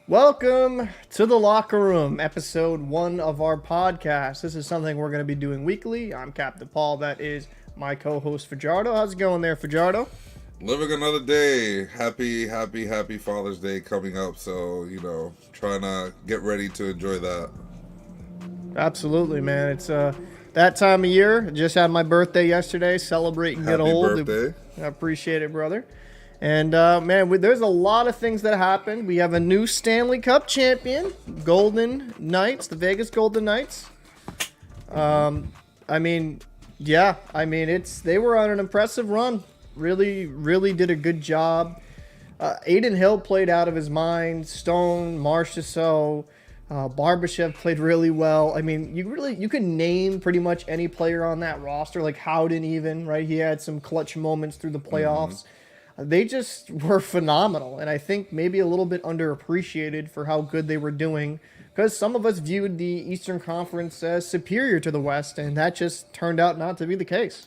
Welcome to the Locker Room, episode 1 of our podcast. This is something we're going to be doing weekly. I'm Captain Paul. That is my co-host, Fajardo. How's it going there, Fajardo? Living another day. Happy Father's Day coming up. So, trying to get ready to enjoy that. Absolutely, man. It's that time of year. Just had my birthday yesterday, celebrating good old. Happy birthday. I appreciate it, brother. And, there's a lot of things that happened. We have a new Stanley Cup champion, Golden Knights, the Vegas Golden Knights. They were on an impressive run. Really did a good job. Adin Hill played out of his mind. Stone, Marchessault, Barbashev played really well. I mean, you can name pretty much any player on that roster, like Howden even, right? He had some clutch moments through the playoffs. They just were phenomenal, and I think maybe a little bit underappreciated for how good they were doing, because some of us viewed the Eastern Conference as superior to the West, and that just turned out not to be the case.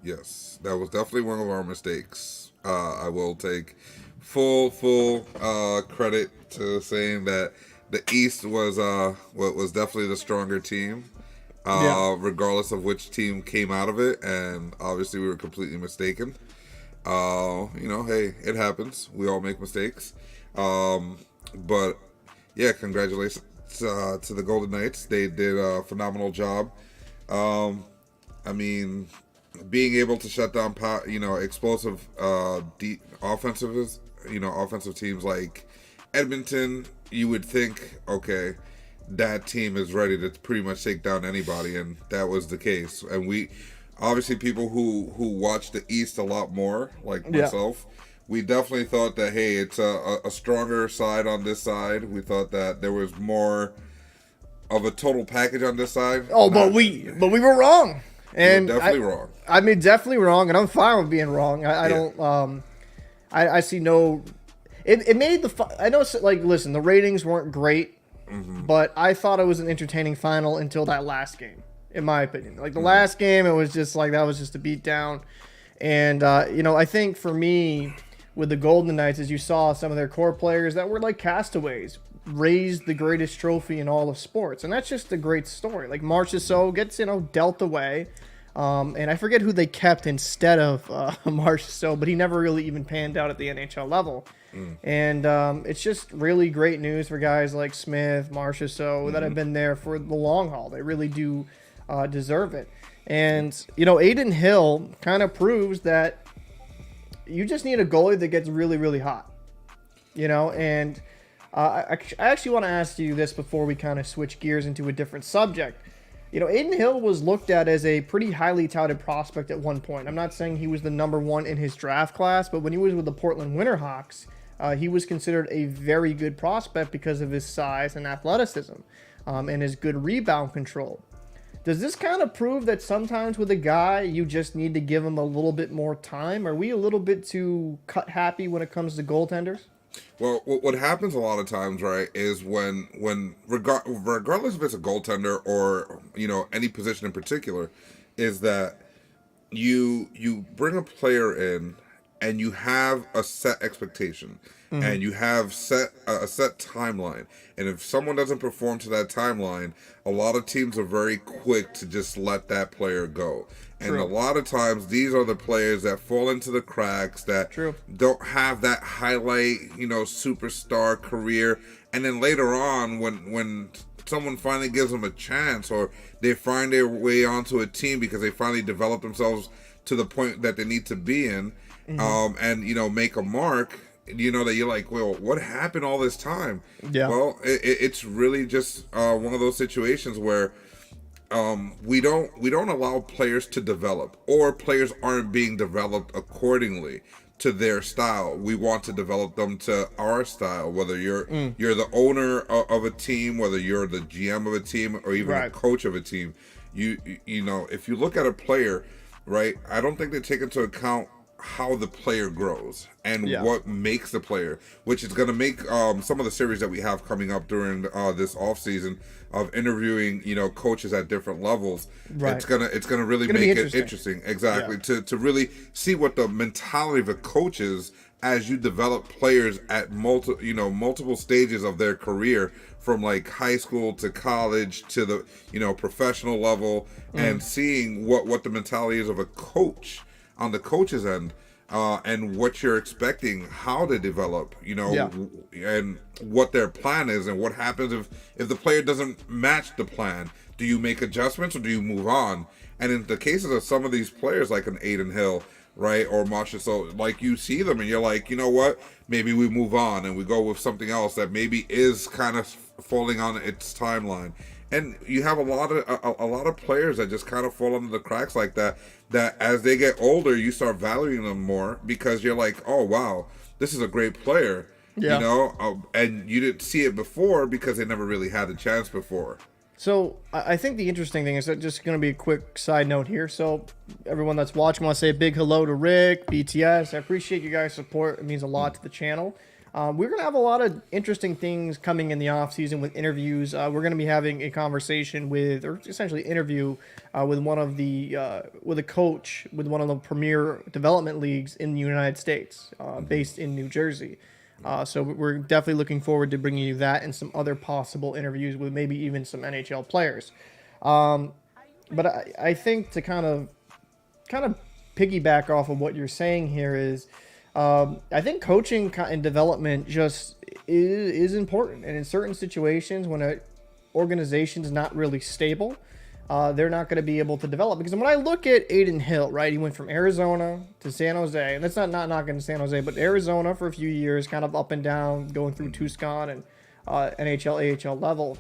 Yes, that was definitely one of our mistakes. I will take full credit to saying that the East was definitely the stronger team, regardless of which team came out of it, and obviously we were completely mistaken. Hey, it happens. We all make mistakes. But yeah, congratulations to the Golden Knights. They did a phenomenal job. Being able to shut down, explosive, deep offensive teams like Edmonton, you would think, okay, that team is ready to pretty much take down anybody, and that was the case. And we, obviously, people who watch the East a lot more, like myself, we definitely thought that, hey, it's a stronger side on this side. We thought that there was more of a total package on this side. Oh, but we were wrong. And definitely wrong. I mean, definitely wrong, and I'm fine with being wrong. I see no. It made the. I know, like, listen, the ratings weren't great, but I thought it was an entertaining final until that last game, in my opinion. Like, the last game, it was just like, that was just a beatdown. And, I think for me, with the Golden Knights, as you saw some of their core players that were like castaways raised the greatest trophy in all of sports. And that's just a great story. Like, Marchessault gets, dealt away. And I forget who they kept instead of Marchessault, but he never really even panned out at the NHL level. And it's just really great news for guys like Smith, Marchessault, that have been there for the long haul. They really do deserve it. And, Adin Hill kind of proves that you just need a goalie that gets really, really hot. And I actually want to ask you this before we kind of switch gears into a different subject. Adin Hill was looked at as a pretty highly touted prospect at one point. I'm not saying he was the number one in his draft class, but when he was with the Portland Winterhawks, he was considered a very good prospect because of his size and athleticism, and his good rebound control. Does this kind of prove that sometimes with a guy, you just need to give him a little bit more time? Are we a little bit too cut happy when it comes to goaltenders? Well, what happens a lot of times, right, is when regardless if it's a goaltender or, any position in particular, is that you bring a player in and you have a set expectation and you have a set timeline. And if someone doesn't perform to that timeline, a lot of teams are very quick to just let that player go. And a lot of times, these are the players that fall into the cracks, that don't have that highlight, superstar career. And then later on, when someone finally gives them a chance, or they find their way onto a team because they finally develop themselves to the point that they need to be in, and, make a mark, that you're like, well, what happened all this time? Yeah. Well, it's really just one of those situations where we don't allow players to develop, or players aren't being developed accordingly to their style. We want to develop them to our style, whether you're the owner of a team, whether you're the GM of a team, or even a coach of a team. If you look at a player, right, I don't think they take into account how the player grows and what makes the player, which is going to make some of the series that we have coming up during this off-season of interviewing, coaches at different levels. Right. It's gonna really make it interesting. Exactly. To really see what the mentality of a coach is as you develop players at multiple stages of their career, from like high school to college to the professional level, and seeing what the mentality is of a coach on the coach's end, and what you're expecting, how to develop, and what their plan is, and what happens if the player doesn't match the plan. Do you make adjustments or do you move on? And in the cases of some of these players, like an Adin Hill, right, or Masha, so like you see them and you're like, you know what? Maybe we move on and we go with something else that maybe is kind of falling on its timeline. And you have a lot of players that just kind of fall under the cracks like that. That as they get older, you start valuing them more because you're like, oh wow, this is a great player, and you didn't see it before because they never really had the chance before. So I think the interesting thing is that just going to be a quick side note here. So everyone that's watching, I want to say a big hello to Rick, BTS. I appreciate you guys' support. It means a lot to the channel. We're going to have a lot of interesting things coming in the off season with interviews. We're going to be having a conversation with, or essentially interview with with a coach with one of the premier development leagues in the United States, based in New Jersey. So we're definitely looking forward to bringing you that and some other possible interviews with maybe even some NHL players. But I think to kind of piggyback off of what you're saying here is, I think coaching and development just is important. And in certain situations when an organization's not really stable, they're not going to be able to develop. Because when I look at Adin Hill, right, he went from Arizona to San Jose. And that's not knocking San Jose, but Arizona for a few years, kind of up and down, going through Tucson and NHL, AHL level.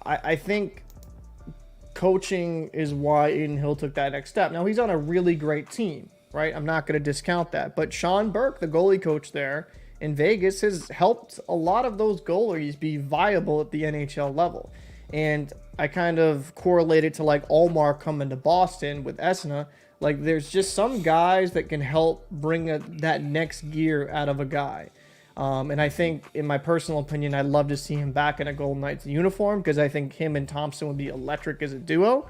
I think coaching is why Adin Hill took that next step. Now, he's on a really great team, right? I'm not going to discount that. But Sean Burke, the goalie coach there in Vegas, has helped a lot of those goalies be viable at the NHL level. And I kind of correlated to like Allmark coming to Boston with Esna. Like there's just some guys that can help bring that next gear out of a guy. And I think, in my personal opinion, I'd love to see him back in a Golden Knights uniform because I think him and Thompson would be electric as a duo.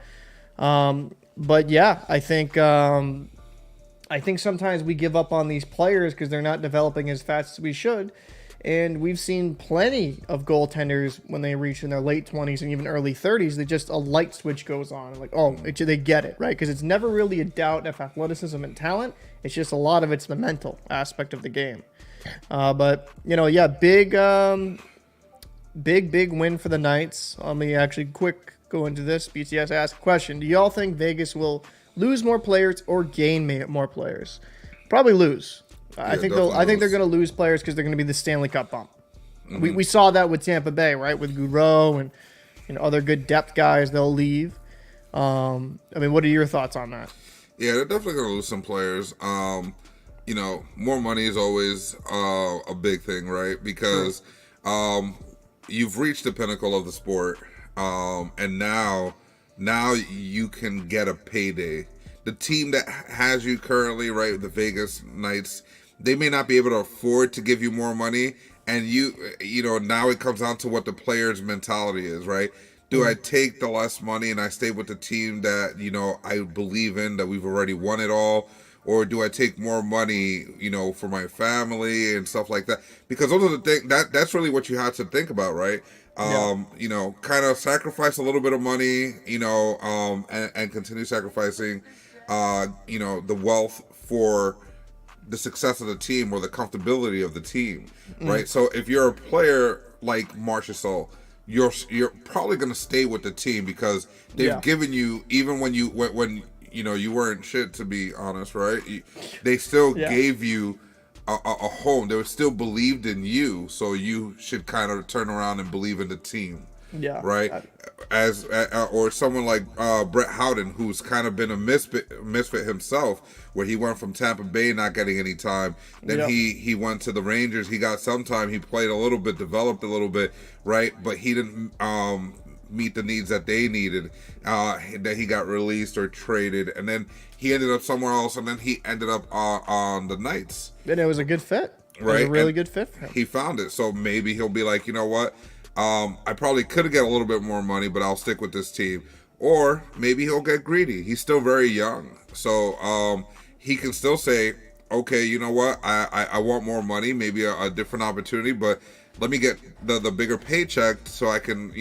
But yeah, I think sometimes we give up on these players because they're not developing as fast as we should. And we've seen plenty of goaltenders when they reach in their late 20s and even early 30s, that just a light switch goes on. Like, they get it, right? Because it's never really a doubt of athleticism and talent. It's just a lot of it's the mental aspect of the game. But, big win for the Knights. Let me actually go into this. BTS asked a question. Do y'all think Vegas will lose more players or gain more players? Probably lose. I think they're going to lose players because they're going to be the Stanley Cup bump. Mm-hmm. We saw that with Tampa Bay, right? With Gouraud and other good depth guys, they'll leave. What are your thoughts on that? Yeah, they're definitely going to lose some players. More money is always a big thing, right? Because you've reached the pinnacle of the sport, and now you can get a payday. The team that has you currently, right, the Vegas Knights, they may not be able to afford to give you more money, and now it comes down to what the player's mentality is, right? Do I take the less money and I stay with the team that, I believe in, that we've already won it all? Or do I take more money, for my family and stuff like that? Because those are the things, that's really what you have to think about, right? Kind of sacrifice a little bit of money, and continue sacrificing, the wealth for the success of the team or the comfortability of the team, right? So if you're a player like Marchessault, you're probably going to stay with the team because they've given you, even when you weren't shit, to be honest, right? They still gave you a home. They still believed in you, so you should kind of turn around and believe in the team. Yeah. Right? Or someone like Brett Howden, who's kind of been a misfit himself, where he went from Tampa Bay not getting any time. Then he went to the Rangers. He got some time. He played a little bit, developed a little bit, right? But he didn't meet the needs that they needed. That he got released or traded. And then he ended up somewhere else, and then he ended up on the Knights. And it was a good fit. Right? It was a really good fit for him. He found it. So maybe he'll be like, you know what? I probably could get a little bit more money, but I'll stick with this team. Or maybe he'll get greedy. He's still very young. So he can still say, okay, you know what? I want more money, maybe a different opportunity, but let me get the bigger paycheck so I can,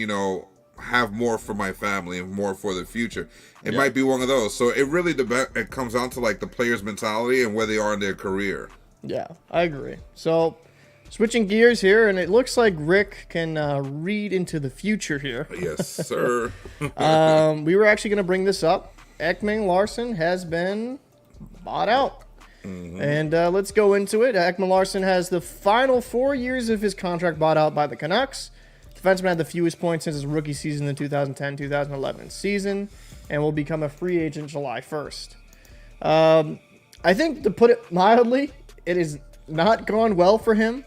have more for my family and more for the future. It might be one of those. So it really it comes down to like the player's mentality and where they are in their career. Yeah, I agree. So switching gears here, and it looks like Rick can read into the future here. Yes, sir. We were actually going to bring this up. Ekman Larsson has been bought out. Mm-hmm. And let's go into it. Ekman Larsson has the final 4 years of his contract bought out by the Canucks. Defenseman had the fewest points since his rookie season in the 2010-2011 season and will become a free agent July 1st. I think, to put it mildly, it has not gone well for him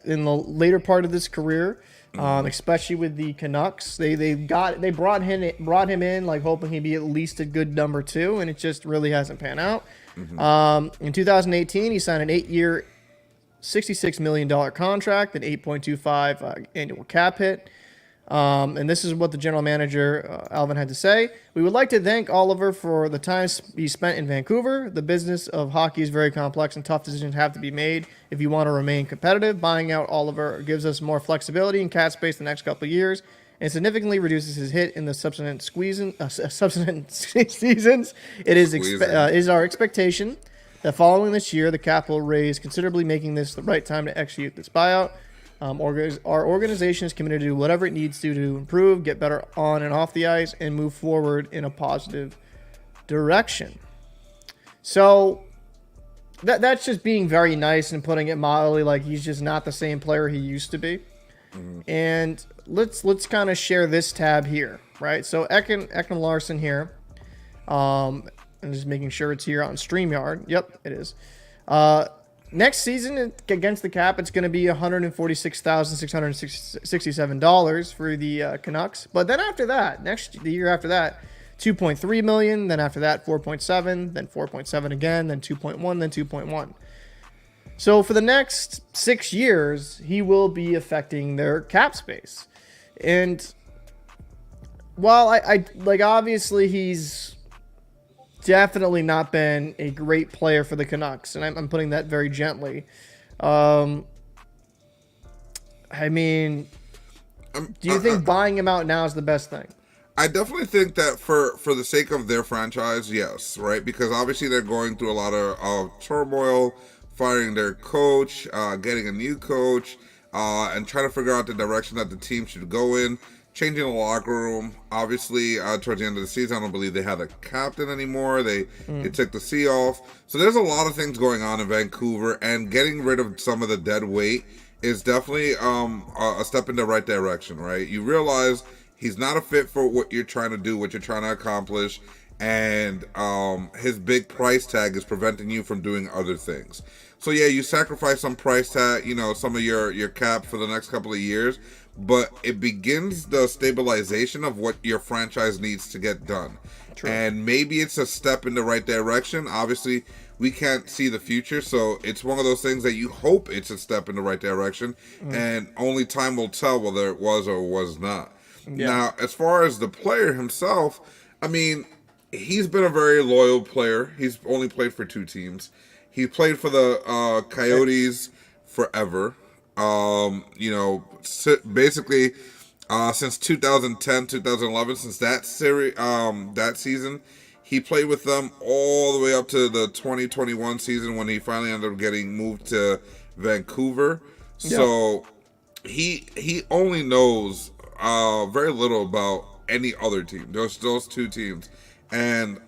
in the later part of his career, especially with the Canucks. They brought him in like hoping he'd be at least a good number 2, and it just really hasn't panned out. Mm-hmm. In 2018, he signed an 8-year, $66 million contract, an 8.25 annual cap hit. And this is what the general manager, Alvin, had to say. We would like to thank Oliver for the time he spent in Vancouver. The business of hockey is very complex and tough decisions have to be made if you want to remain competitive. Buying out Oliver gives us more flexibility and cap space the next couple of years and significantly reduces his hit in the subsequent seasons. It is our expectation that following this year, the cap will raise considerably, making this the right time to execute this buyout. Our organization is committed to do whatever it needs to improve, get better on and off the ice, and move forward in a positive direction. So that's just being very nice and putting it mildly, like he's just not the same player he used to be. Mm-hmm. And let's kind of share this tab here, right? So Ekman Larsson here. I'm just making sure it's here on StreamYard. Yep, it is. Next season against the cap, it's going to be $146,667 for the Canucks. But then after that, the year after that, $2.3 million. Then after that, 4.7. Then 4.7 again. Then 2.1. Then 2.1. So for the next 6 years, he will be affecting their cap space. And while I obviously he's definitely not been a great player for the Canucks, and I'm putting that very gently. I mean, do you think buying him out now is the best thing? I definitely think that for the sake of their franchise, yes, right? Because obviously they're going through a lot of turmoil, firing their coach, getting a new coach, and trying to figure out the direction that the team should go in. Changing the locker room, obviously, towards the end of the season, I don't believe they had a captain anymore. They took the C off. So there's a lot of things going on in Vancouver, and getting rid of some of the dead weight is definitely a step in the right direction, right? You realize he's not a fit for what you're trying to do, what you're trying to accomplish, and his big price tag is preventing you from doing other things. So yeah, you sacrifice some price tag, some of your cap for the next couple of years, but it begins the stabilization of what your franchise needs to get done. True. And maybe it's a step in the right direction. Obviously, we can't see the future, so it's one of those things that you hope it's a step in the right direction, and only time will tell whether it was or was not. Yeah. Now, as far as the player himself, I mean, he's been a very loyal player. He's only played for 2 teams. He played for the Coyotes forever. Basically, since 2010, 2011, since that season, he played with them all the way up to the 2021 season when he finally ended up getting moved to Vancouver. Yeah. So he only knows very little about any other team. Those 2 teams. And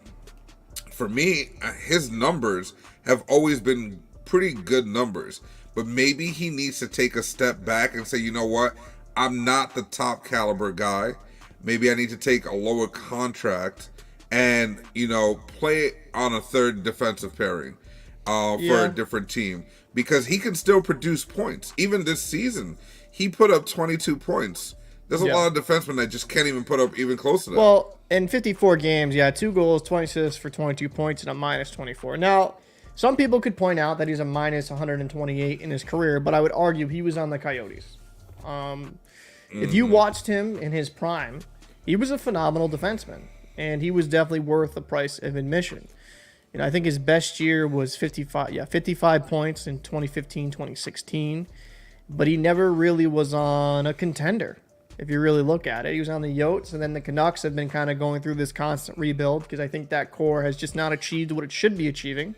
for me, his numbers have always been pretty good numbers. But maybe he needs to take a step back and say, you know what? I'm not the top caliber guy. Maybe I need to take a lower contract and, play on a third defensive pairing for a different team. Because he can still produce points. Even this season, he put up 22 points. There's a lot of defensemen that just can't even put up even close to that. Well, in 54 games, 2 goals, 20 assists for 22 points, and a minus 24. Now, some people could point out that he's a minus 128 in his career, but I would argue he was on the Coyotes. If you watched him in his prime, he was a phenomenal defenseman, and he was definitely worth the price of admission. I think his best year was 55 points in 2015, 2016. But he never really was on a contender, if you really look at it. He was on the Yotes, and then the Canucks have been kind of going through this constant rebuild because I think that core has just not achieved what it should be achieving.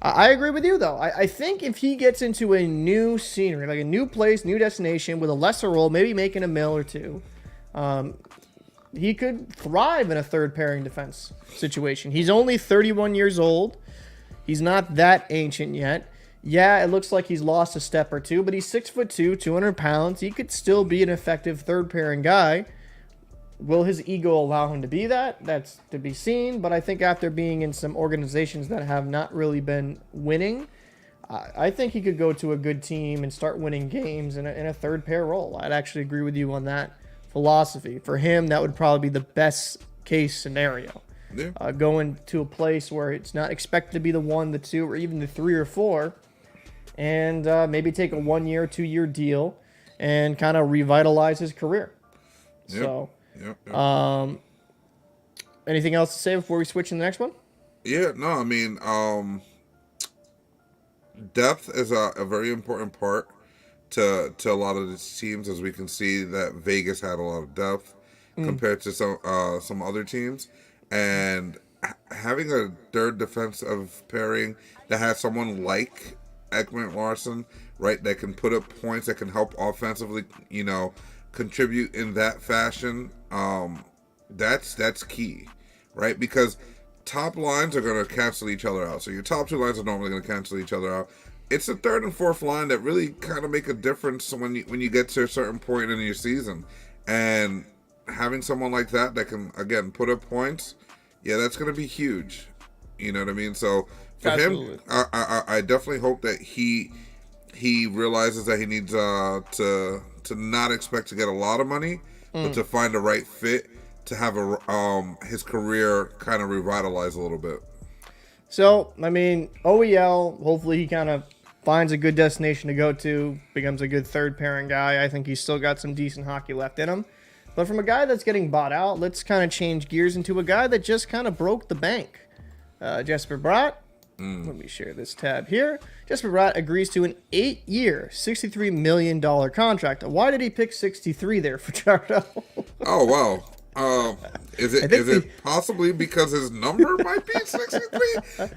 I agree with you, though. I think if he gets into a new scenery, like a new place, new destination with a lesser role, maybe making $1 million or $2 million, he could thrive in a third-pairing defense situation. He's only 31 years old. He's not that ancient yet. Yeah, it looks like he's lost a step or two, but he's 6'2", 200 pounds. He could still be an effective third-pairing guy. Will his ego allow him to be that? That's to be seen. But I think after being in some organizations that have not really been winning, I think he could go to a good team and start winning games in a third-pair role. I'd actually agree with you on that philosophy. For him, that would probably be the best case scenario. Yeah. Going to a place where it's not expected to be the 1, the 2, or even the 3 or 4. And maybe take a 1-year, 2-year deal and kind of revitalize his career. Yep. So, anything else to say before we switch to the next one? Yeah, no, I mean, depth is a very important part to a lot of these teams, as we can see that Vegas had a lot of depth compared to some other teams. And having a third defensive pairing that has someone like Ekman-Larsson, right, that can put up points, that can help offensively, contribute in that fashion, that's key, right? Because top lines are going to cancel each other out. So your top 2 lines are normally going to cancel each other out. It's the third and fourth line that really kind of make a difference when you get to a certain point in your season. And having someone like that can, again, put up points, yeah, that's going to be huge. You know what I mean? So for him, I definitely hope that he realizes that he needs to not expect to get a lot of money, but to find the right fit to have his career kind of revitalize a little bit. So, I mean, OEL, hopefully he kind of finds a good destination to go to, becomes a good third-pairing guy. I think he's still got some decent hockey left in him. But from a guy that's getting bought out, let's kind of change gears into a guy that just kind of broke the bank. Jesper Bratt. Let me share this tab here. Jesper Bratt agrees to an 8-year, $63 million contract. Why did he pick 63 there for Chardo? Oh, wow. Is it possibly because his number might be 63?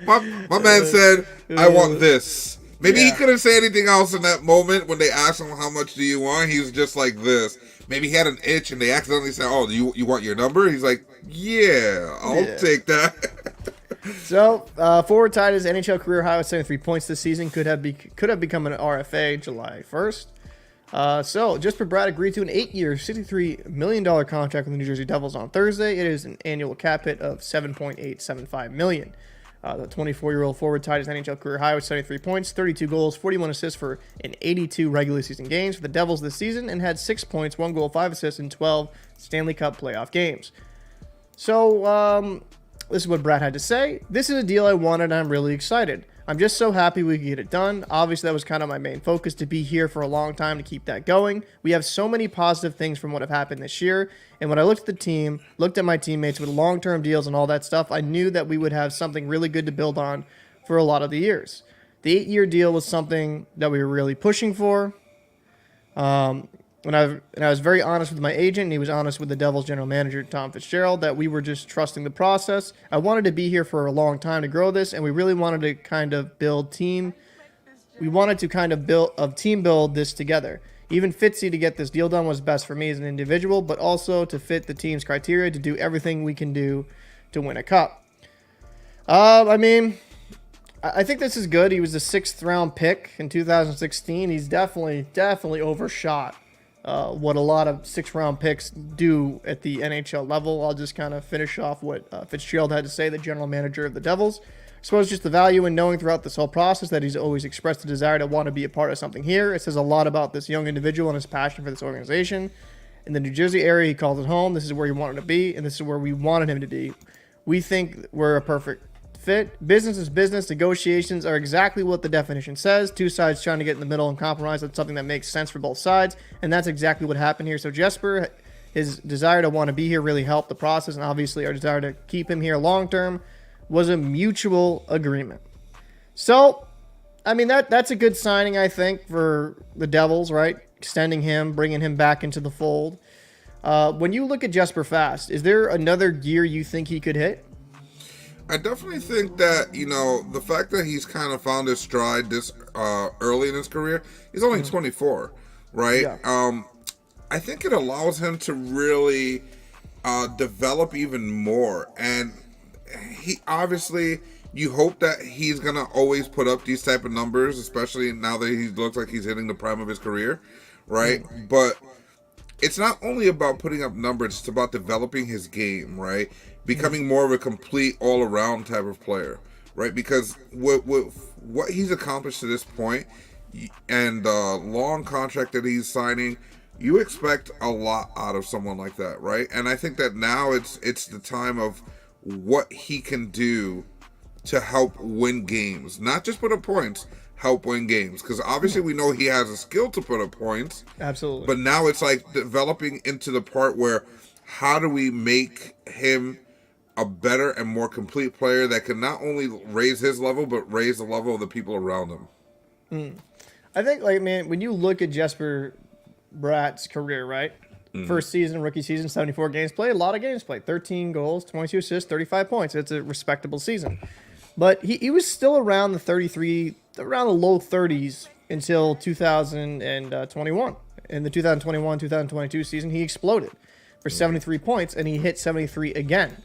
My man said, I want this. Maybe he couldn't say anything else in that moment when they asked him, how much do you want? He was just like this. Maybe he had an itch and they accidentally said, oh, you want your number? He's like, yeah, I'll take that. So, forward tied his NHL career high with 73 points this season. Could have become an RFA July 1st. So, Jesper Bratt agreed to an 8-year, $63 million contract with the New Jersey Devils on Thursday. It is an annual cap hit of $7.875 million. The 24-year-old forward tied his NHL career high with 73 points, 32 goals, 41 assists for an 82 regular season games for the Devils this season, and had 6 points, 1 goal, 5 assists in 12 Stanley Cup playoff games. So, this is what Bratt had to say. This is a deal I wanted, and I'm really excited. I'm just so happy we could get it done. Obviously, that was kind of my main focus, to be here for a long time to keep that going. We have so many positive things from what have happened this year. And when I looked at the team, looked at my teammates with long-term deals and all that stuff, I knew that we would have something really good to build on for a lot of the years. The 8-year deal was something that we were really pushing for. And I was very honest with my agent, and he was honest with the Devils general manager, Tom Fitzgerald, that we were just trusting the process. I wanted to be here for a long time to grow this, and we really wanted to kind of build team. We wanted to kind of team build this together. Even Fitzy to get this deal done was best for me as an individual, but also to fit the team's criteria to do everything we can do to win a cup. I think this is good. He was the 6th round pick in 2016. He's definitely overshot what a lot of 6th round picks do at the NHL level. I'll just kind of finish off what Fitzgerald had to say, the general manager of the Devils. I suppose just the value in knowing throughout this whole process that he's always expressed a desire to want to be a part of something here. It says a lot about this young individual and his passion for this organization. In the New Jersey area, he calls it home. This is where he wanted to be, and this is where we wanted him to be. We think we're a perfect fit. Business is business. Negotiations are exactly what the definition says. Two sides trying to get in the middle and compromise on something that makes sense for both sides, and that's exactly what happened here. So Jesper, his desire to want to be here really helped the process, and obviously our desire to keep him here long term was a mutual agreement. So, I mean, that's a good signing, I think, for the Devils, right? Extending him, bringing him back into the fold. When you look at Jesper Fast, is there another gear you think he could hit? I definitely think that, the fact that he's kind of found his stride this early in his career, he's only 24, right? Yeah. I think it allows him to really develop even more. And he obviously, you hope that he's going to always put up these type of numbers, especially now that he looks like he's hitting the prime of his career, right? But it's not only about putting up numbers, it's about developing his game, right? Becoming more of a complete all-around type of player, right? Because with what he's accomplished to this point and the long contract that he's signing, you expect a lot out of someone like that, right? And I think that now it's the time of what he can do to help win games. Not just put up points, help win games. Because obviously we know he has a skill to put up points. Absolutely. But now it's like developing into the part where how do we make him a better and more complete player that can not only raise his level, but raise the level of the people around him. I think, when you look at Jesper Bratt's career, right? First season, rookie season, 74 games played, a lot of games played, 13 goals, 22 assists, 35 points. It's a respectable season. But he was still around around the low 30s until 2021. In the 2021-2022 season, he exploded for 73 points, and he hit 73 again.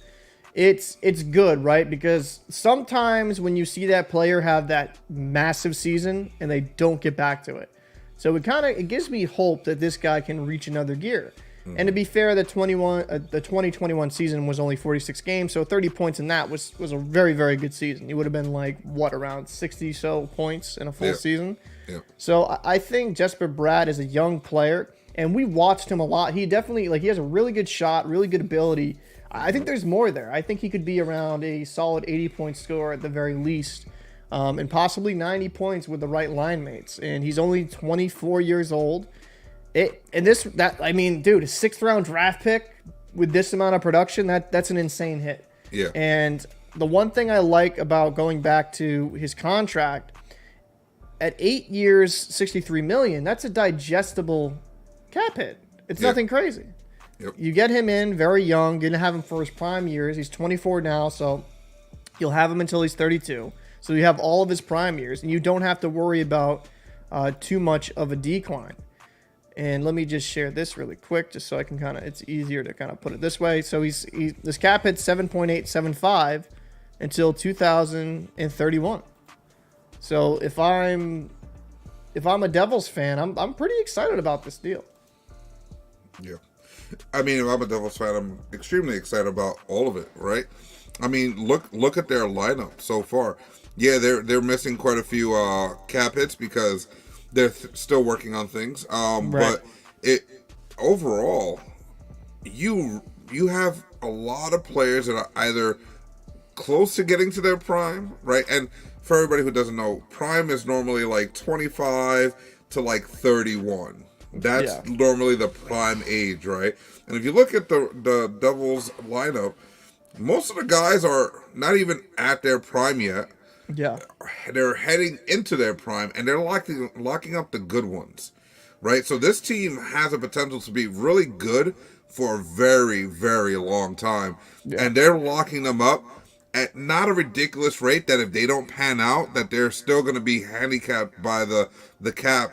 It's good, right? Because sometimes when you see that player have that massive season and they don't get back to it. So it gives me hope that this guy can reach another gear. And to be fair, the 2021 season was only 46 games, so 30 points in that was a very, very good season. He would have been around 60 so points in a full season. Yeah. So I think Jesper Bratt is a young player, and we watched him a lot. He definitely, he has a really good shot, really good ability. I think there's more there. I think he could be around a solid 80-point scorer at the very least, and possibly 90 points with the right line mates. And he's only 24 years old. A 6th-round draft pick with this amount of production, that's an insane hit. Yeah. And the one thing I like about going back to his contract, at 8 years, $63 million, that's a digestible cap hit. It's nothing crazy. Yep. You get him in very young, going to have him for his prime years. He's 24 now, so you'll have him until he's 32. So you have all of his prime years, and you don't have to worry about too much of a decline. And let me just share this really quick, just so I can it's easier to put it this way. So this cap hit's 7.875 until 2031. So if I'm a Devils fan, I'm pretty excited about this deal. Yeah. I mean, if I'm a Devils fan, I'm extremely excited about all of it, right? I mean, look at their lineup so far. Yeah, they're missing quite a few cap hits because they're still working on things. Right. But overall, you have a lot of players that are either close to getting to their prime, right? And for everybody who doesn't know, prime is normally 25 to 31. That's normally the prime age, right? And if you look at the Devils lineup, most of the guys are not even at their prime yet. Yeah. They're heading into their prime, and they're locking up the good ones, right? So this team has a potential to be really good for a very, very long time. Yeah. And they're locking them up at not a ridiculous rate that if they don't pan out, that they're still going to be handicapped by the cap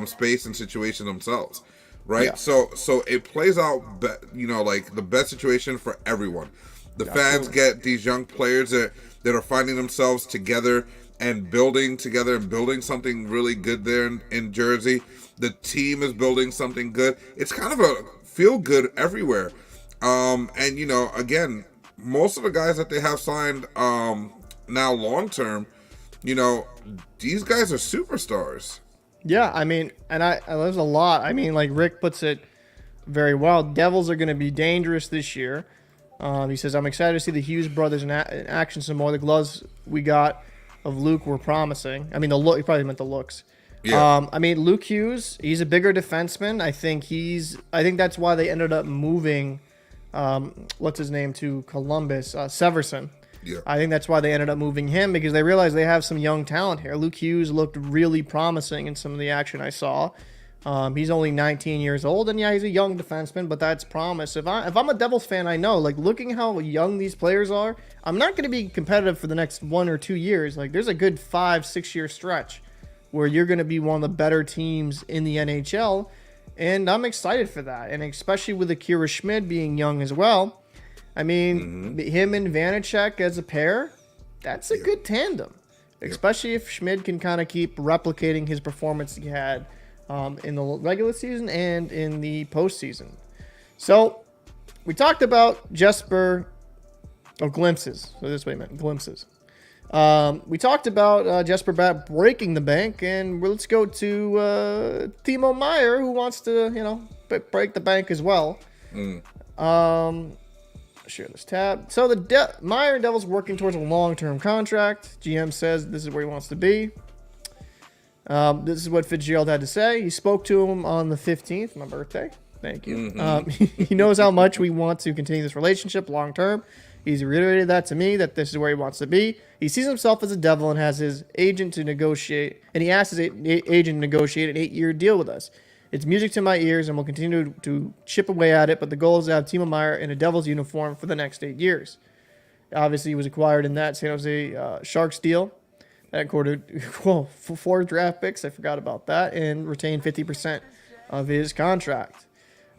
space and situation themselves, right? Yeah. So it plays out, the best situation for everyone. The fans get these young players that are finding themselves together and building together and building something really good there in Jersey. The team is building something good. It's kind of a feel good everywhere. And again, most of the guys that they have signed now long term, these guys are superstars. Yeah, I mean, and there's a lot. I mean, like Rick puts it very well. Devils are going to be dangerous this year. He says, I'm excited to see the Hughes brothers in action some more. The gloves we got of Luke were promising. I mean, he probably meant the looks. Yeah. Luke Hughes, he's a bigger defenseman. I think that's why they ended up moving, what's his name, to Columbus, Severson. Yeah. I think that's why they ended up moving him, because they realized they have some young talent here. Luke Hughes looked really promising in some of the action I saw. He's only 19 years old, and yeah, he's a young defenseman, but that's promise. If I'm a Devils fan, I know, like, looking how young these players are, I'm not going to be competitive for the next 1 or 2 years. Like, there's a good 5-6 year stretch where you're going to be one of the better teams in the NHL, and I'm excited for that. And especially with Akira Schmid being young as well. I mean, him and Vanacek as a pair, that's a good tandem, especially if Schmid can kind of keep replicating his performance he had in the regular season and in the postseason. So we talked about Jesper, glimpses. So this way, man, glimpses. We talked about Jesper Bat breaking the bank, and let's go to Timo Meier, who wants to, break the bank as well. Share this tab. So the Meier Devils working towards a long-term contract. GM says this is where he wants to be. This is what Fitzgerald had to say. He spoke to him on the 15th, my birthday. Thank you. He knows how much we want to continue this relationship long-term. He's reiterated that to me, that this is where he wants to be. He sees himself as a Devil and has his agent to negotiate, and he asked his agent to negotiate an 8-year deal with us. It's music to my ears, and we'll continue to chip away at it, but the goal is to have Timo Meier in a Devils uniform for the next 8 years. Obviously, he was acquired in that San Jose Sharks deal. That included 4 draft picks, I forgot about that, and retained 50% of his contract.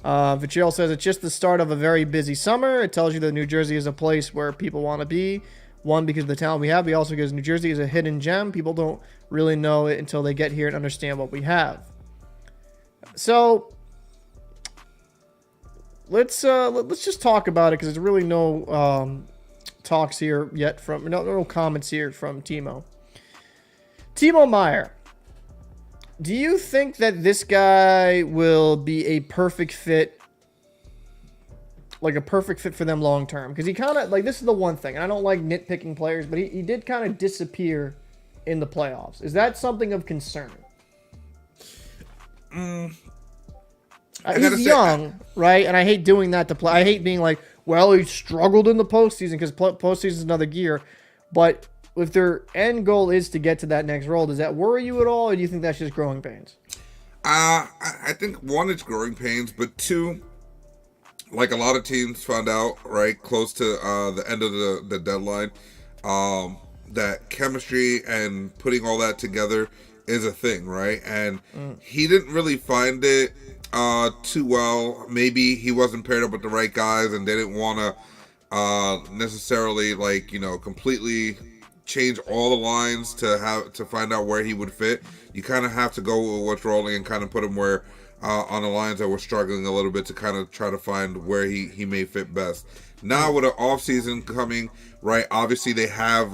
Fitzgerald says it's just the start of a very busy summer. It tells you that New Jersey is a place where people want to be. One, because of the talent we have, but also because New Jersey is a hidden gem. People don't really know it until they get here and understand what we have. So let's just talk about it, because there's really no talks here yet from no comments here from Timo Meier. Do you think that this guy will be a perfect fit, like a perfect fit for them long term? Because he kind of, like, this is the one thing, and I don't like nitpicking players, but he did kind of disappear in the playoffs. Is that something of concern? He's young, right? And I hate doing that to play. I hate being like, well, he struggled in the postseason, because postseason is another gear. But if their end goal is to get to that next role, does that worry you at all, or do you think that's just growing pains? I think, one, it's growing pains, but two, like a lot of teams found out, right, close to the end of the deadline, that chemistry and putting all that together is a thing, right? And he didn't really find it too well. Maybe he wasn't paired up with the right guys, and they didn't want to necessarily, like, completely change all the lines to find out where he would fit. You kind of have to go with what's rolling and kind of put him where on the lines that were struggling a little bit, to kind of try to find where he may fit best. Now with an off-season coming, right, obviously they have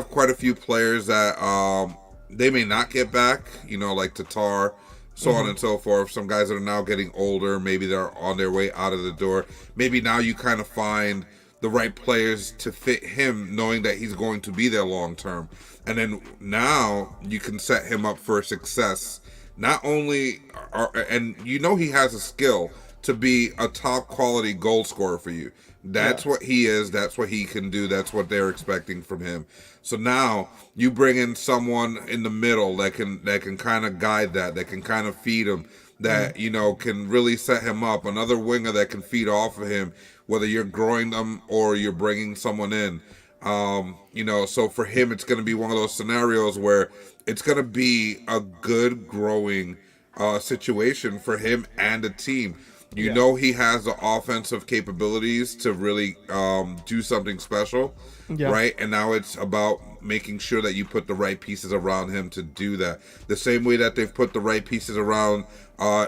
quite a few players that they may not get back, like Tatar, so on and so forth. Some guys that are now getting older, maybe they're on their way out of the door. Maybe now you kind of find the right players to fit him, knowing that he's going to be there long term. And then now you can set him up for success. Not only, and he has a skill to be a top quality goal scorer for you. That's what he is. That's what he can do. That's what they're expecting from him. So now you bring in someone in the middle that can kind of guide that can kind of feed him, that can really set him up. Another winger that can feed off of him, whether you're growing them or you're bringing someone in. So for him, it's going to be one of those scenarios where it's going to be a good growing situation for him and the team. He has the offensive capabilities to really do something special, right? And now it's about making sure that you put the right pieces around him to do that. The same way that they've put the right pieces around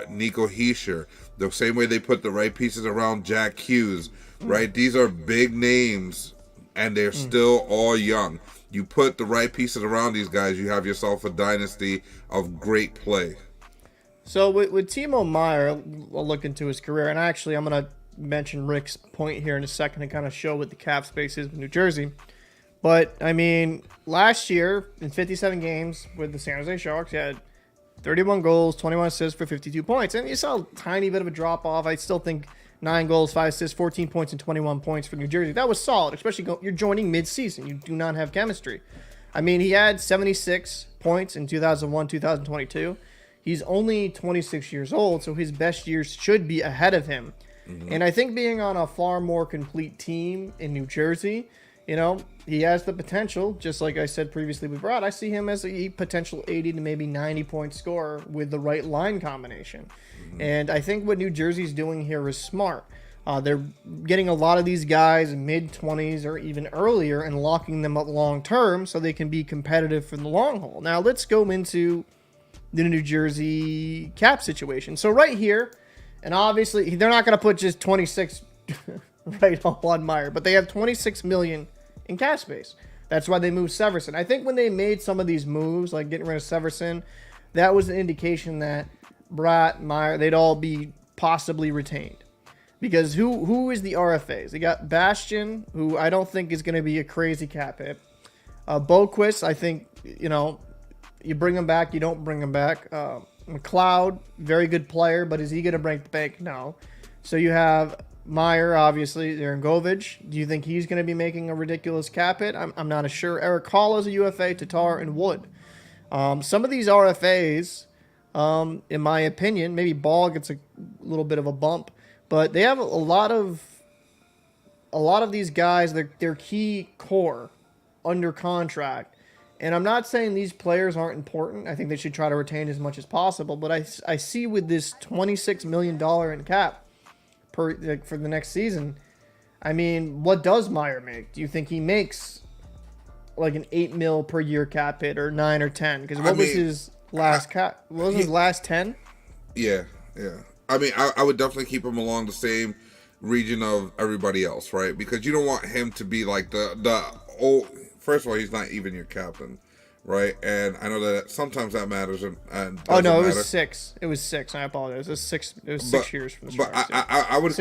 Nico Hischier, the same way they put the right pieces around Jack Hughes, right? These are big names, and they're still all young. You put the right pieces around these guys, you have yourself a dynasty of great play. So with Timo Meier, I'll look into his career, and actually I'm going to mention Rick's point here in a second to kind of show what the cap space is with New Jersey. But, I mean, last year, in 57 games with the San Jose Sharks, he had 31 goals, 21 assists for 52 points. And you saw a tiny bit of a drop-off. I still think 9 goals, 5 assists, 14 points, and 21 points for New Jersey. That was solid, especially you're joining mid-season. You do not have chemistry. I mean, he had 76 points in 2001, 2022. He's only 26 years old, so his best years should be ahead of him. Mm-hmm. And I think being on a far more complete team in New Jersey, you know, he has the potential, just like I said previously with Brad, I see him as a potential 80 to maybe 90-point scorer with the right line combination. Mm-hmm. And I think what New Jersey's doing here is smart. They're getting a lot of these guys in mid-20s or even earlier and locking them up long-term so they can be competitive for the long haul. Now, let's go into the New Jersey cap situation. So right here, and obviously they're not going to put just 26 right on Meyer, but they have $26 million in cap space. That's why they moved Severson. I think when they made some of these moves, like getting rid of Severson, that was an indication that Bratt, Meyer, they'd all be possibly retained. Because who is the RFAs? They got Bastian, who I don't think is going to be a crazy cap hit. Boquist, I think, you know, you bring him back, you don't bring him back. McLeod, very good player, but is he going to break the bank? No. So you have Meyer, obviously, Zarangovic. Do you think he's going to be making a ridiculous cap hit? I'm not as sure. Eric Hall is a UFA, Tatar, and Wood. Some of these RFAs, in my opinion, maybe Ball gets a little bit of a bump, but they have a lot of these guys, their key core under contract. And I'm not saying these players aren't important. I think they should try to retain as much as possible. But I see with this $26 million in cap for the next season, I mean, what does Meyer make? Do you think he makes like an $8 million per year cap hit or 9 or 10? Because what was his last cap? What was his last 10? Yeah. I mean, I would definitely keep him along the same region of everybody else, right? Because you don't want him to be like the old. First of all, he's not even your captain, right? And I know that sometimes that matters. And oh no, it was 6. It was 6. I apologize. It was 6. It was 6 years from the start. But I would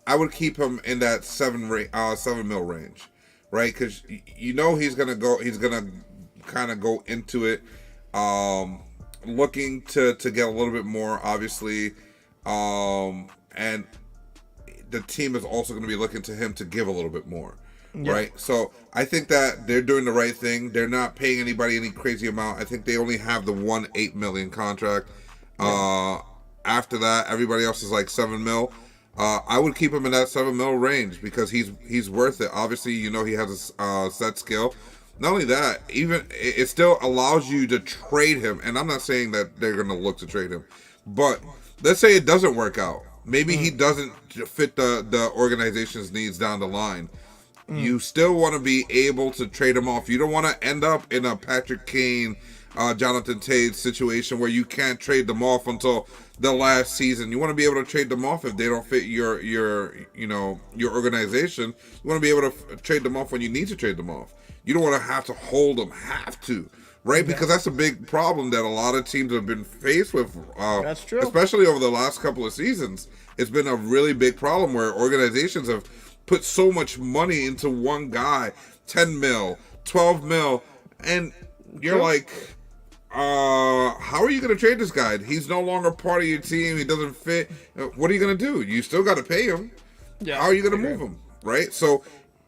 I would keep him in that 7 mil range, right? Because you know he's gonna go. He's gonna kind of go into it, looking to get a little bit more, obviously, and the team is also going to be looking to him to give a little bit more. Yeah. Right, so I think that they're doing the right thing. They're not paying anybody any crazy amount. I think they only have the one $8 million contract. After that, everybody else is like 7 mil. I would keep him in that 7 mil range because he's worth it. Obviously, you know he has a set skill. Not only that, even it still allows you to trade him. And I'm not saying that they're going to look to trade him, but let's say it doesn't work out. Maybe he doesn't fit the organization's needs down the line. You still want to be able to trade them off. You don't want to end up in a Patrick Kane, Jonathan Tate situation where you can't trade them off until the last season. You want to be able to trade them off if they don't fit your organization. You want to be able to trade them off when you need to trade them off. You don't want to have to hold them, right? Because that's a big problem that a lot of teams have been faced with. That's true. Especially over the last couple of seasons. It's been a really big problem where organizations have put so much money into one guy, 10 mil, 12 mil, and you're like, how are you going to trade this guy? He's no longer part of your team. He doesn't fit. What are you going to do? You still got to pay him. Yeah, how are you going to move him? Right? So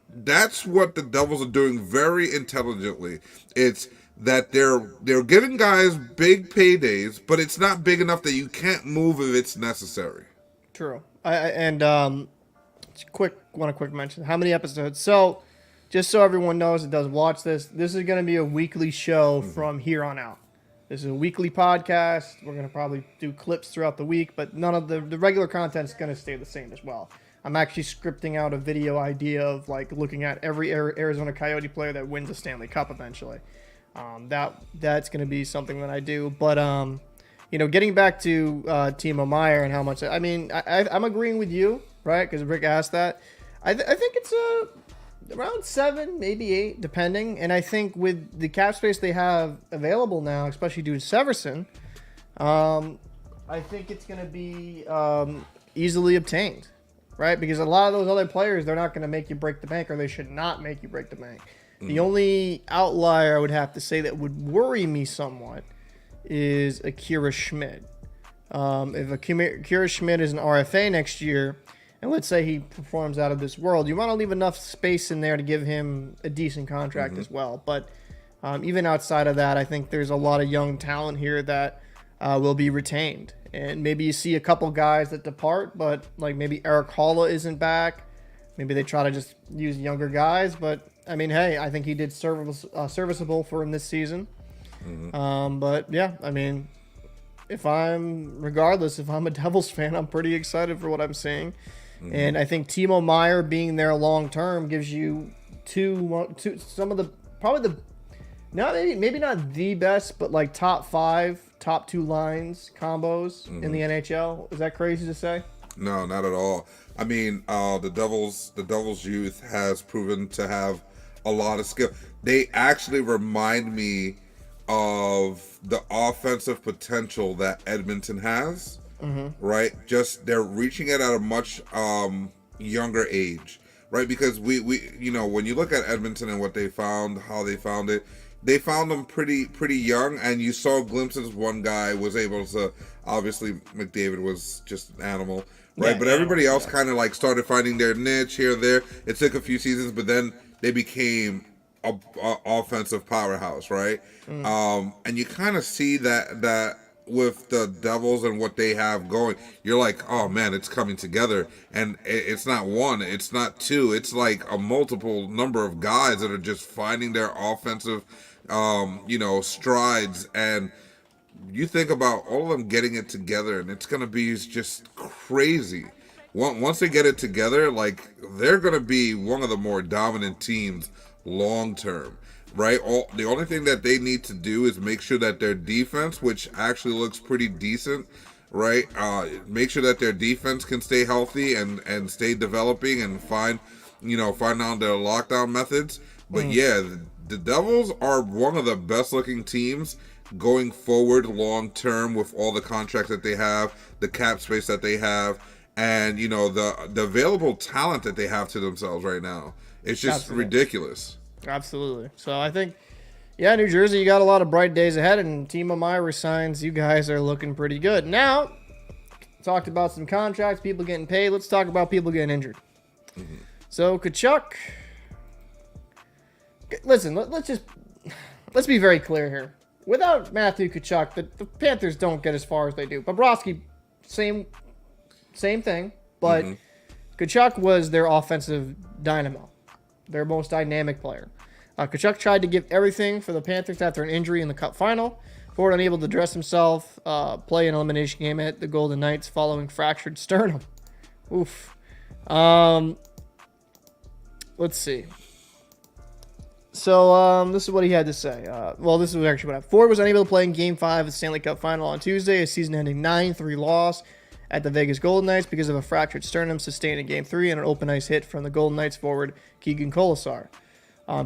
that's what the Devils are doing very intelligently. It's that they're giving guys big paydays, but it's not big enough that you can't move if it's necessary. True. Want a quick mention. How many episodes? So, just so everyone knows that does watch this is going to be a weekly show from here on out. This is a weekly podcast. We're going to probably do clips throughout the week, but none of the regular content is going to stay the same as well. I'm actually scripting out a video idea of like looking at every Arizona Coyote player that wins a Stanley Cup eventually. That's going to be something that I do. But getting back to Timo Meyer and how much I'm agreeing with you. Right, because Rick asked that. I think it's around 7, maybe 8, depending. And I think with the cap space they have available now, especially due to Severson, I think it's going to be easily obtained, right? Because a lot of those other players, they're not going to make you break the bank, or they should not make you break the bank. The only outlier I would have to say that would worry me somewhat is Akira Schmid. If Akira Schmid is an RFA next year, and let's say he performs out of this world, you want to leave enough space in there to give him a decent contract as well. But even outside of that, I think there's a lot of young talent here that will be retained. And maybe you see a couple guys that depart, but like maybe Eric Holla isn't back. Maybe they try to just use younger guys. But, I mean, hey, I think he did serviceable for him this season. But, yeah, I mean, if I'm a Devils fan, I'm pretty excited for what I'm seeing. And I think Timo Meier being there long-term gives you some of the, probably the, maybe not the best, but like top 5, top 2 lines combos in the NHL. Is that crazy to say? No, not at all. I mean, the Devils youth has proven to have a lot of skill. They actually remind me of the offensive potential that Edmonton has, right? Just they're reaching it at a much younger age, right? Because we when you look at Edmonton and what they found, how they found it, they found them pretty young, and you saw glimpses. One guy was able to, obviously McDavid was just an animal, right? Yeah, but everybody else kind of like started finding their niche here and there. It took a few seasons, but then they became a offensive powerhouse, right? And you kind of see that with the Devils and what they have going, you're like, oh man, it's coming together. And it's not one, it's not two, it's like a multiple number of guys that are just finding their offensive strides. And you think about all of them getting it together, and it's gonna be just crazy. Once they get it together, like, they're gonna be one of the more dominant teams long term, right? The only thing that they need to do is make sure that their defense, which actually looks pretty decent, right? Make sure that their defense can stay healthy and stay developing and find out their lockdown methods. But yeah, the Devils are one of the best looking teams going forward long term with all the contracts that they have, the cap space that they have, and the available talent that they have to themselves right now. It's just ridiculous. Absolutely. So I think, New Jersey, you got a lot of bright days ahead, and Timo Meier resigns. You guys are looking pretty good. Now, talked about some contracts, people getting paid. Let's talk about people getting injured. So Tkachuk, listen, let's be very clear here. Without Matthew Tkachuk, the Panthers don't get as far as they do. Bobrovsky, same thing, but Tkachuk was their offensive dynamo, their most dynamic player. Tkachuk tried to give everything for the Panthers after an injury in the Cup final. Ford unable to dress himself, play an elimination game at the Golden Knights following fractured sternum. Oof. Let's see. So, this is what he had to say. This is actually what happened. Ford was unable to play in Game 5 of the Stanley Cup Final on Tuesday, a season-ending 9-3 loss at the Vegas Golden Knights because of a fractured sternum sustained in Game 3 and an open ice hit from the Golden Knights forward Keegan Colasar.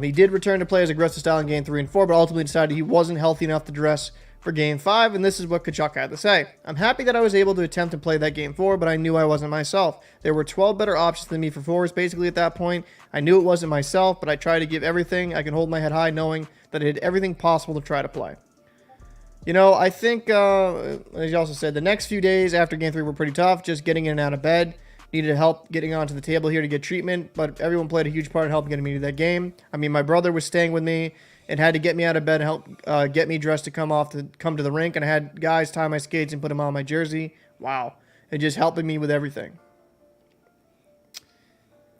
He did return to play his aggressive style in Game 3 and 4, but ultimately decided he wasn't healthy enough to dress for Game 5, and this is what Tkachuk had to say. I'm happy that I was able to attempt to play that Game 4, but I knew I wasn't myself. There were 12 better options than me for forwards basically at that point. I knew it wasn't myself, but I tried to give everything. I can hold my head high knowing that I did everything possible to try to play. I think, as you also said, the next few days after Game 3 were pretty tough, just getting in and out of bed. Needed help getting onto the table here to get treatment, but everyone played a huge part in helping getting me to that game. I mean, my brother was staying with me and had to get me out of bed and help get me dressed to come to the rink, and I had guys tie my skates and put them on my jersey. Wow. And just helping me with everything.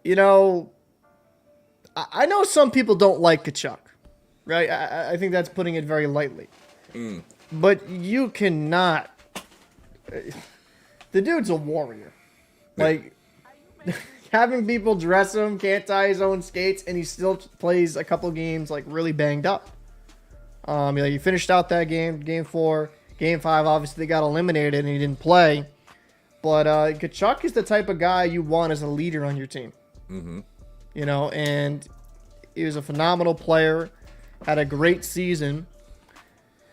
I know some people don't like Tkachuk, right? I think that's putting it very lightly. But you cannot... The dude's a warrior. Like, having people dress him, can't tie his own skates, and he still plays a couple games, like, really banged up. He finished out that game 4. Game 5, obviously, they got eliminated, and he didn't play. But Tkachuk is the type of guy you want as a leader on your team. And he was a phenomenal player, had a great season.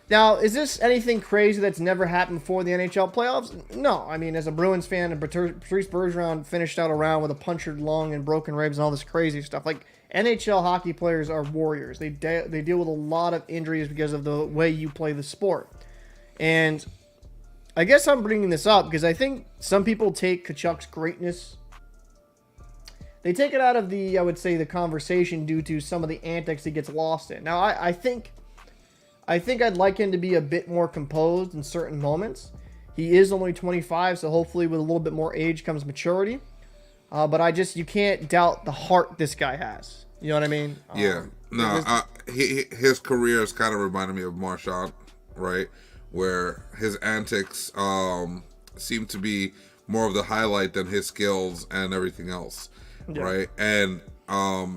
Now, is this anything crazy that's never happened before the NHL playoffs? No. I mean, as a Bruins fan, Patrice Bergeron finished out a round with a punctured lung and broken ribs and all this crazy stuff. Like, NHL hockey players are warriors. They deal with a lot of injuries because of the way you play the sport. And I guess I'm bringing this up because I think some people take Tkachuk's greatness they take it out of the, I would say, the conversation due to some of the antics he gets lost in. Now, I think I'd like him to be a bit more composed in certain moments. He is only 25, so hopefully with a little bit more age comes maturity. But you can't doubt the heart this guy has. You know what I mean? Yeah. His career has kind of reminded me of Marchand, right? Where his antics seem to be more of the highlight than his skills and everything else, right? And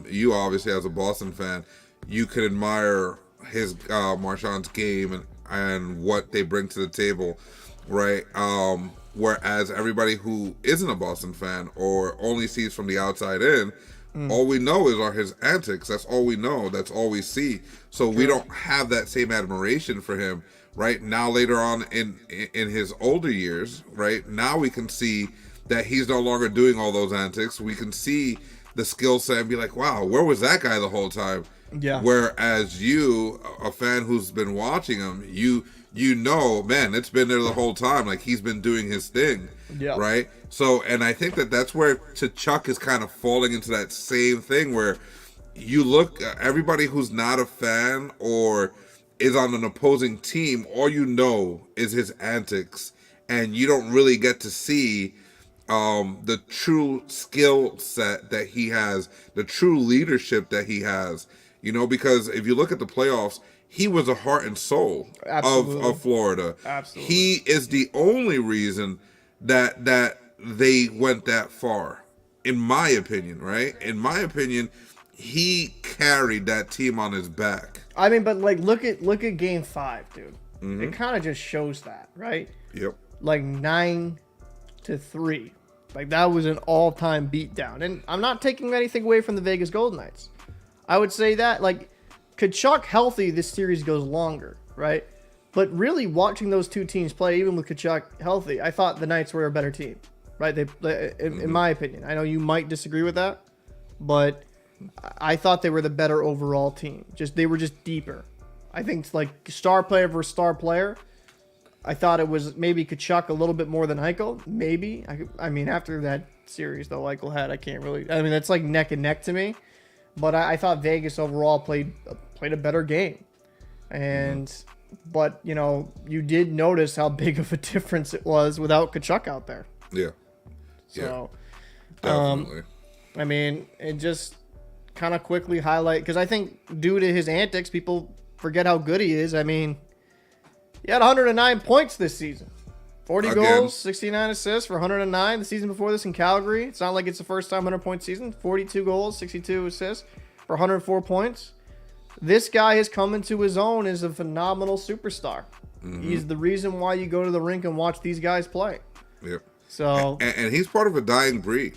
you obviously, as a Boston fan, you could admire his Marchand's game and what they bring to the table, right? Whereas everybody who isn't a Boston fan or only sees from the outside in, all we know are his antics. That's all we know. That's all we see. So we don't have that same admiration for him, right? Now later on in his older years, right? Now we can see that he's no longer doing all those antics. We can see the skill set and be like, wow, where was that guy the whole time? Yeah. Whereas you, a fan who's been watching him, you know, man, it's been there the whole time. Like, he's been doing his thing, right? So, and I think that's where Tkachuk is kind of falling into that same thing where you look, everybody who's not a fan or is on an opposing team, all you know is his antics, and you don't really get to see the true skill set that he has, the true leadership that he has, you know, because if you look at the playoffs, he was the heart and soul of Florida. Absolutely. He is the only reason that they went that far, in my opinion, right? In my opinion, he carried that team on his back. I mean, but like, look at Game 5, dude. It kind of just shows that, right? Yep. Like 9-3. Like, that was an all-time beatdown. And I'm not taking anything away from the Vegas Golden Knights. I would say that, like, Tkachuk healthy, this series goes longer, right? But really, watching those two teams play, even with Tkachuk healthy, I thought the Knights were a better team, right? In my opinion. I know you might disagree with that, but I thought they were the better overall team. They were just deeper. I think, like, star player versus star player, I thought it was maybe Tkachuk a little bit more than Eichel. Maybe. I mean, after that series, though, Eichel had, I can't really... I mean, that's like neck and neck to me. But I thought Vegas overall played a better game. And... But, you know, you did notice how big of a difference it was without Tkachuk out there. Yeah. So, definitely. I mean, it just kind of quickly highlight... Because I think due to his antics, people forget how good he is. I mean... He had 109 points this season. 40 goals, 69 assists for 109. The season before this in Calgary. It's not like it's the first time 100-point season. 42 goals, 62 assists for 104 points. This guy has come into his own as a phenomenal superstar. He's the reason why you go to the rink and watch these guys play. Yep. So, and he's part of a dying breed,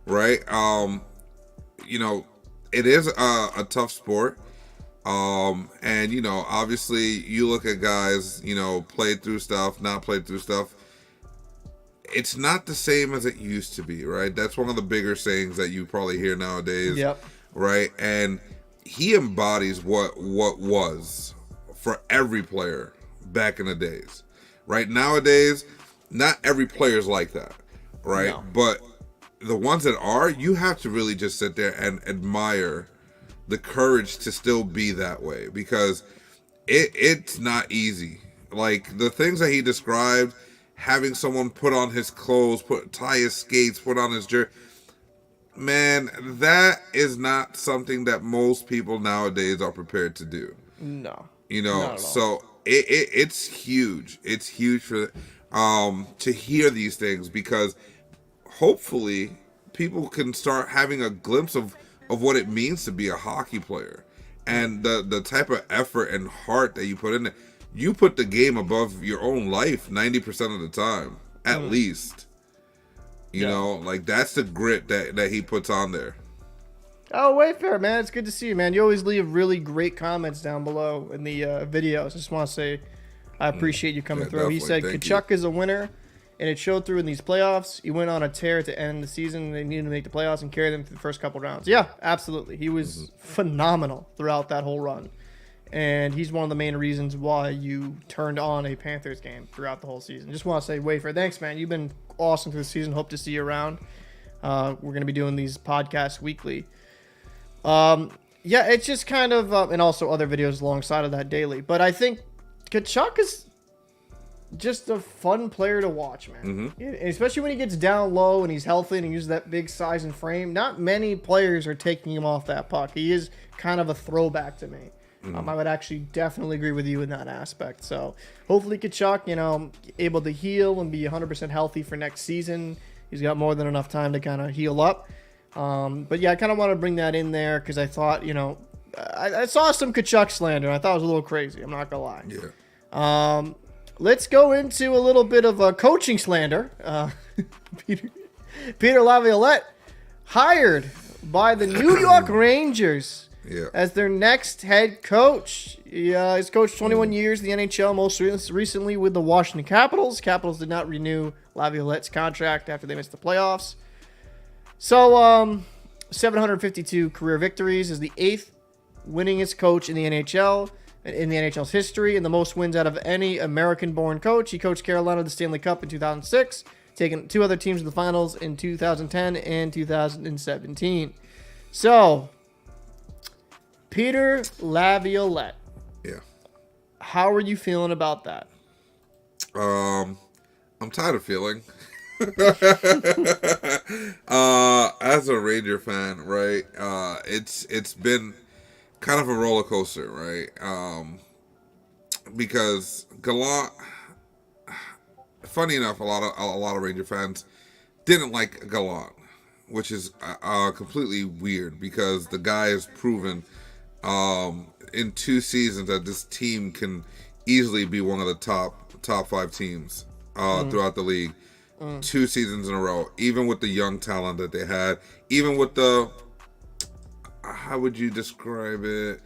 right? You know, it is a tough sport. And, you know, obviously you look at guys, you know, played through stuff, not played through stuff. It's not the same as it used to be, right? That's one of the bigger sayings that you probably hear nowadays. Yep. Right? And he embodies what was for every player back in the days, right? Nowadays, not every player is like that, right? No. But the ones that are, you have to really just sit there and admire the courage to still be that way, because it's not easy. Like, the things that he described, having someone put on his clothes, tie his skates, put on his jersey, man, that is not something that most people nowadays are prepared to do. no. You know, so it's huge. It's huge for to hear these things, because hopefully people can start having a glimpse of what it means to be a hockey player, and the type of effort and heart that you put in it. You put the game above your own life 90% of the time, at least. You know, like, that's the grit that he puts on there. Oh, Wayfair, man, it's good to see you, man. You always leave really great comments down below in the videos. I just want to say I appreciate you coming through. He said Tkachuk is a winner, and it showed through in these playoffs. He went on a tear to end the season. They needed to make the playoffs and carry them through the first couple rounds. Yeah, absolutely. He was phenomenal throughout that whole run. And he's one of the main reasons why you turned on a Panthers game throughout the whole season. Just want to say, Wayfair, thanks, man. You've been awesome through the season. Hope to see you around. We're going to be doing these podcasts weekly. Yeah, it's just kind of, and also other videos alongside of that daily. But I think Tkachuk is just a fun player to watch, man. Especially when he gets down low and he's healthy and he uses that big size and frame. Not many players are taking him off that puck. He is kind of a throwback to me. I would actually definitely agree with you in that aspect. So hopefully Tkachuk, able to heal and be 100% healthy for next season. He's got more than enough time to kind of heal up. But yeah, I kind of want to bring that in there because I thought, I saw some Tkachuk slander. I thought it was a little crazy. I'm not going to lie. Yeah. Let's go into a little bit of a coaching slander. Peter Laviolette hired by the New York Rangers as their next head coach. He's coached 21 years in the NHL, most recently with the Washington Capitals. Capitals did not renew Laviolette's contract after they missed the playoffs. So, 752 career victories, is the 8th winningest coach in the NHL, in the NHL's history, and the most wins out of any American-born coach. He coached Carolina to the Stanley Cup in 2006, taking 2 other teams to the finals in 2010 and 2017. So, Peter Laviolette. Yeah. How are you feeling about that? I'm tired of feeling. As a Ranger fan, right? It's been kind of a roller coaster, right? Because Gallant, funny enough, a lot of Ranger fans didn't like Gallant, which is completely weird because the guy has proven in 2 seasons that this team can easily be one of the top 5 teams throughout the league. 2 seasons in a row, even with the young talent that they had, even with the, how would you describe it?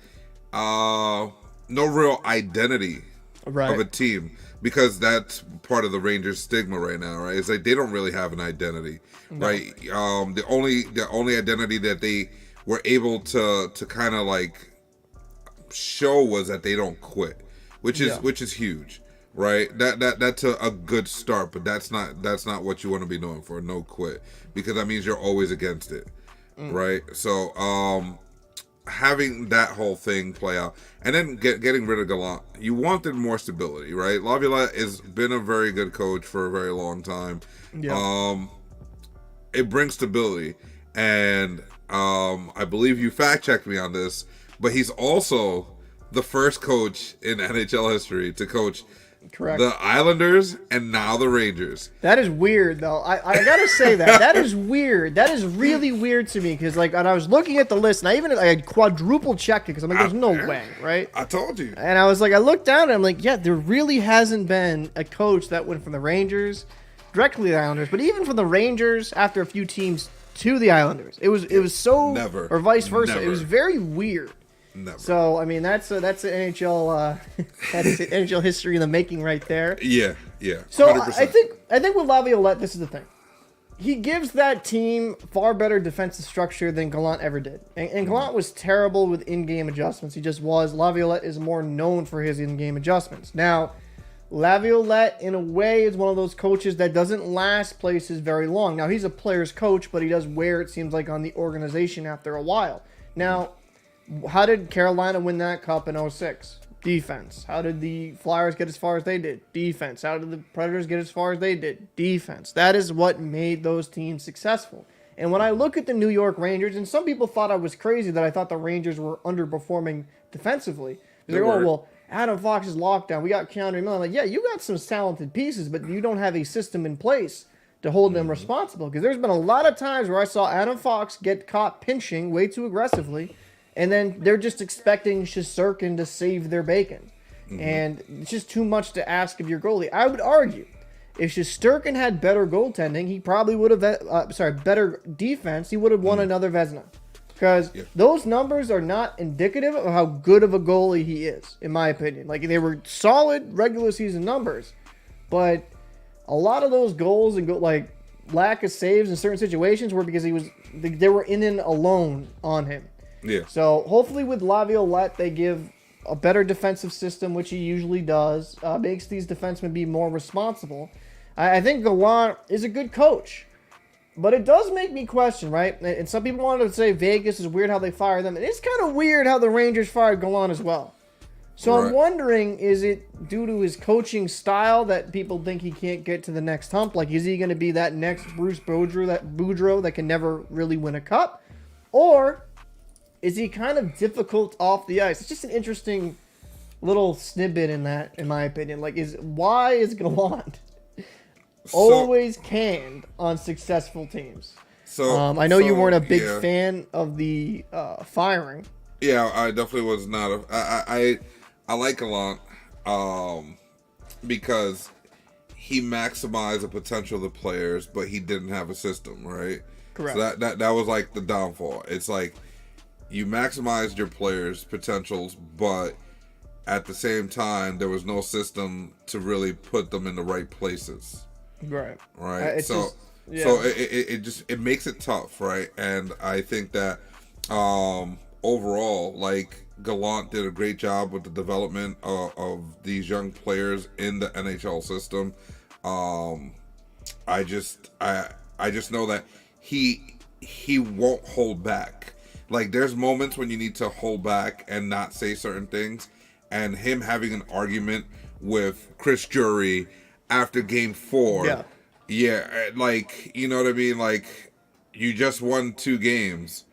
No real identity of a team, because that's part of the Rangers' stigma right now, right? It's like they don't really have an identity, right? The only identity that they were able to kind of like show was that they don't quit, which is huge. Right, that's a good start, but that's not what you want to be known for. No quit, because that means you're always against it, right? So having that whole thing play out, and then getting rid of Gallant, you wanted more stability, right? Laviolette has been a very good coach for a very long time. It brings stability, and I believe you fact checked me on this, but he's also the first coach in NHL history to coach the Islanders and now the Rangers. That is weird, though. I gotta say that is weird. That is really weird to me, because like when I was looking at the list, and I quadruple checked it because I'm like, there's no way, right? I told you. And I was like, I looked down and I'm like, yeah, there really hasn't been a coach that went from the Rangers directly to the Islanders, but even from the Rangers after a few teams to the Islanders, it was so never, or vice versa. Never. It was very weird. Never. So I mean that's an NHL that's NHL history in the making right there. Yeah. So 100%. I think with Laviolette, this is the thing. He gives that team far better defensive structure than Gallant ever did. And Gallant was terrible with in-game adjustments. He just was. Laviolette is more known for his in-game adjustments. Now, Laviolette, in a way, is one of those coaches that doesn't last places very long. Now, he's a player's coach, but he does wear, it seems like, on the organization after a while. Now, how did Carolina win that cup in 06? Defense. How did the Flyers get as far as they did? Defense. How did the Predators get as far as they did? Defense. That is what made those teams successful. And when I look at the New York Rangers, and some people thought I was crazy that I thought the Rangers were underperforming defensively. They go, oh, well, Adam Fox is locked down. We got Keanu Miller. I'm like, yeah, you got some talented pieces, but you don't have a system in place to hold them responsible. Because there's been a lot of times where I saw Adam Fox get caught pinching way too aggressively, and then they're just expecting Shesterkin to save their bacon. And it's just too much to ask of your goalie. I would argue, if Shesterkin had better goaltending, he probably would have, better defense, he would have won another Vezina. Because those numbers are not indicative of how good of a goalie he is, in my opinion. Like, they were solid regular season numbers, but a lot of those goals and lack of saves in certain situations were because they were in and alone on him. Yeah. So hopefully with Laviolette, they give a better defensive system, which he usually does, makes these defensemen be more responsible. I think Gallant is a good coach. But it does make me question, right? And some people wanted to say Vegas is weird how they fire them. And it's kind of weird how the Rangers fired Gallant as well. So I'm wondering, is it due to his coaching style that people think he can't get to the next hump? Like, is he going to be that next Bruce Boudreau that can never really win a cup? Or is he kind of difficult off the ice? It's just an interesting little snippet in that, in my opinion. Like, why is Gallant always canned on successful teams? So I know you weren't a big fan of the firing. Yeah, I definitely was not. I like Gallant because he maximized the potential of the players, but he didn't have a system, right? Correct. So that was like the downfall. It's like you maximized your players' potentials, but at the same time, there was no system to really put them in the right places. Right. Right. So it makes it tough, right? And I think that overall, like, Gallant did a great job with the development of these young players in the NHL system. I just know that he won't hold back. Like, there's moments when you need to hold back and not say certain things. And him having an argument with Chris Jury after Game 4, like, you know what I mean? Like, you just won 2 games.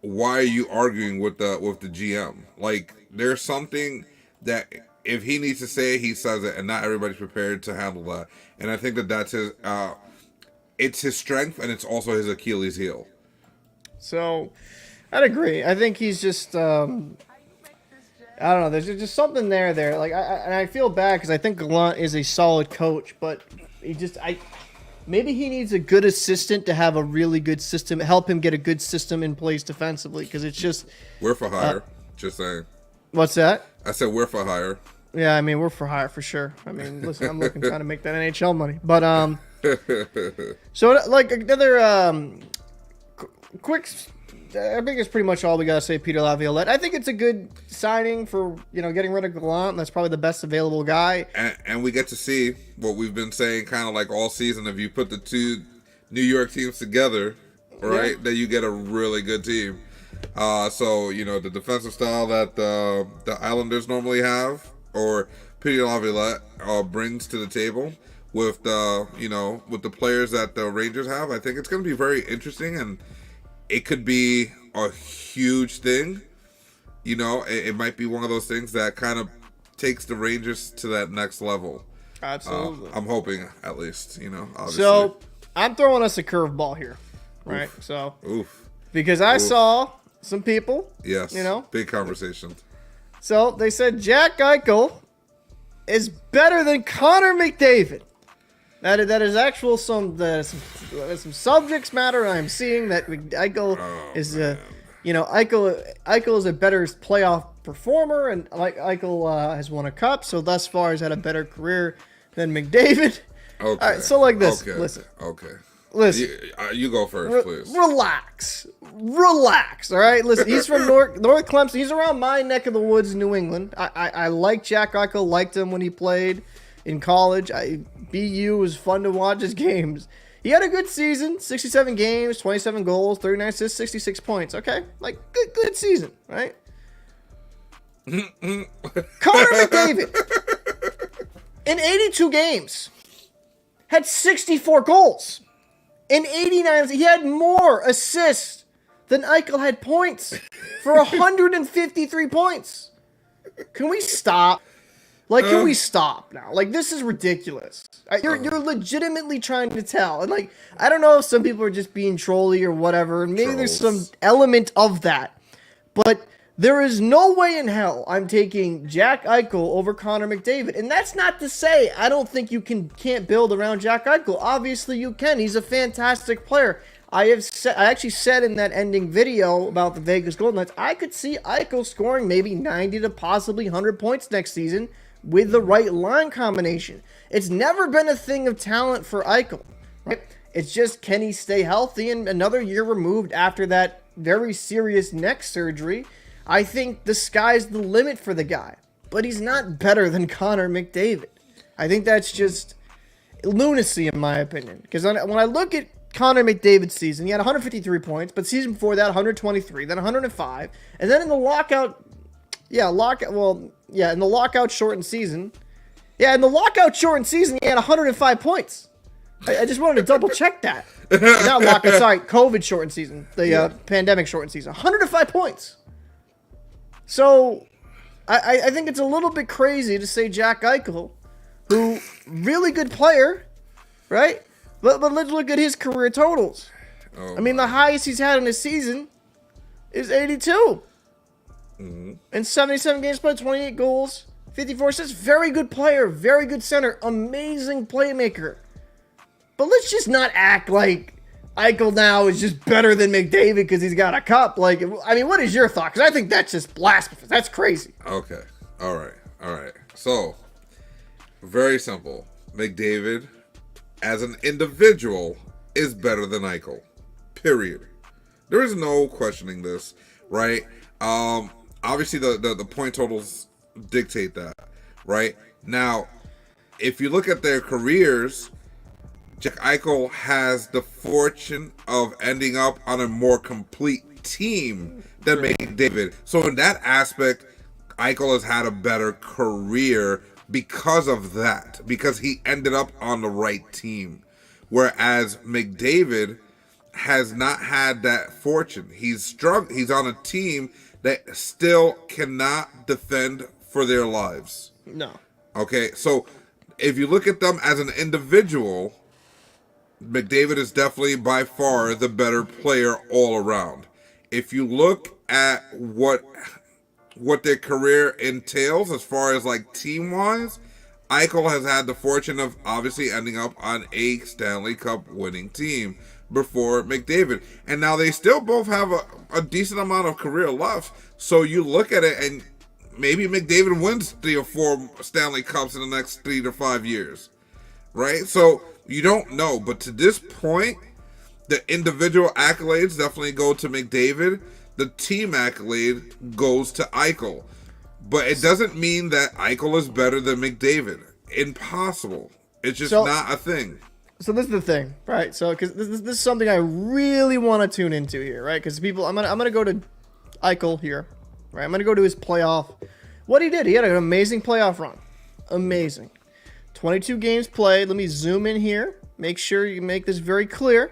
Why are you arguing with the GM? Like, there's something that if he needs to say it, he says it, and not everybody's prepared to handle that. And I think that's his. It's his strength, and it's also his Achilles heel. So, I'd agree. I think he's just. I don't know. There's just something there. Like, I feel bad because I think Gallant is a solid coach, but maybe he needs a good assistant to have a really good system, help him get a good system in place defensively, because it's just... We're for hire, just saying. What's that? I said we're for hire. Yeah, I mean, we're for hire for sure. I mean, listen, I'm looking trying to make that NHL money. But, so, like, another quick... I think it's pretty much all we got to say, Peter Laviolette. I think it's a good signing for, getting rid of Gallant. That's probably the best available guy. And we get to see what we've been saying kind of like all season. If you put the 2 New York teams together, right, then you get a really good team. So, the defensive style that the Islanders normally have, or Peter Laviolette brings to the table with with the players that the Rangers have, I think it's going to be very interesting, and it could be a huge thing. It might be one of those things that kind of takes the Rangers to that next level. Absolutely. I'm hoping, at least, obviously. So, I'm throwing us a curveball here, right? Oof. So, Oof. Because I saw some people, yes, big conversation. So, they said Jack Eichel is better than Connor McDavid. That is actual some subjects matter. I'm seeing that Eichel is Eichel is a better playoff performer, and Eichel has won a cup, so thus far has had a better career than McDavid. Okay. All right, so like this. Okay. Listen. Okay. Listen. You go first, please. Relax. All right. Listen. He's from North Clemson. He's around my neck of the woods, New England. I like Jack Eichel. Liked him when he played in college. BU was fun to watch his games. He had a good season, 67 games, 27 goals, 39 assists, 66 points. Okay, like good season, right? Connor McDavid, in 82 games, had 64 goals. In 89, he had more assists than Eichel had points for 153 points. Can we stop? Like, can we stop now? Like, this is ridiculous. You're legitimately trying to tell. And, like, I don't know if some people are just being trolly or whatever. And maybe there's some element of that. But there is no way in hell I'm taking Jack Eichel over Connor McDavid. And that's not to say I don't think you can't build around Jack Eichel. Obviously, you can. He's a fantastic player. I actually said in that ending video about the Vegas Golden Knights, I could see Eichel scoring maybe 90 to possibly 100 points next season with the right line combination. It's never been a thing of talent for Eichel, right? It's just, can he stay healthy? And another year removed after that very serious neck surgery, I think the sky's the limit for the guy. But he's not better than Connor McDavid. I think that's just lunacy in my opinion. Because when I look at Connor McDavid's season, he had 153 points, but season before that, 123, then 105, and then in the lockout shortened season, he had 105 points. I just wanted to double check that. Not lockout, sorry, COVID shortened season, the pandemic shortened season, 105 points. So, I think it's a little bit crazy to say Jack Eichel, who really good player, right? But let's look at his career totals. The highest he's had in a season is 82. Mm-hmm. And 77 games played, 28 goals, 54 assists. Very good player, very good center, amazing playmaker. But let's just not act like Eichel now is just better than McDavid because he's got a cup. What is your thought? Because I think that's just blasphemous. That's crazy. Okay. All right. So, very simple. McDavid, as an individual, is better than Eichel. Period. There is no questioning this, right? Obviously, the point totals dictate that, right? Now, if you look at their careers, Jack Eichel has the fortune of ending up on a more complete team than McDavid. So in that aspect, Eichel has had a better career because of that, because he ended up on the right team. Whereas McDavid has not had that fortune. He's struggled. He's on a team that still cannot defend for their lives. No. Okay, so if you look at them as an individual, McDavid is definitely by far the better player all around. If you look at what their career entails as far as team-wise, Eichel has had the fortune of obviously ending up on a Stanley Cup winning team before McDavid. And now they still both have a decent amount of career left. So you look at it and maybe McDavid wins 3 or 4 Stanley Cups in the next 3 to 5 years. Right? So you don't know. But to this point, the individual accolades definitely go to McDavid. The team accolade goes to Eichel. But it doesn't mean that Eichel is better than McDavid. Impossible. It's just not a thing. So this is the thing, right? So because this is something I really want to tune into here, right? Because I'm gonna go to Eichel here, right? I'm gonna go to his playoff. What he did, he had an amazing playoff run, amazing. 22 games played. Let me zoom in here. Make sure you make this very clear.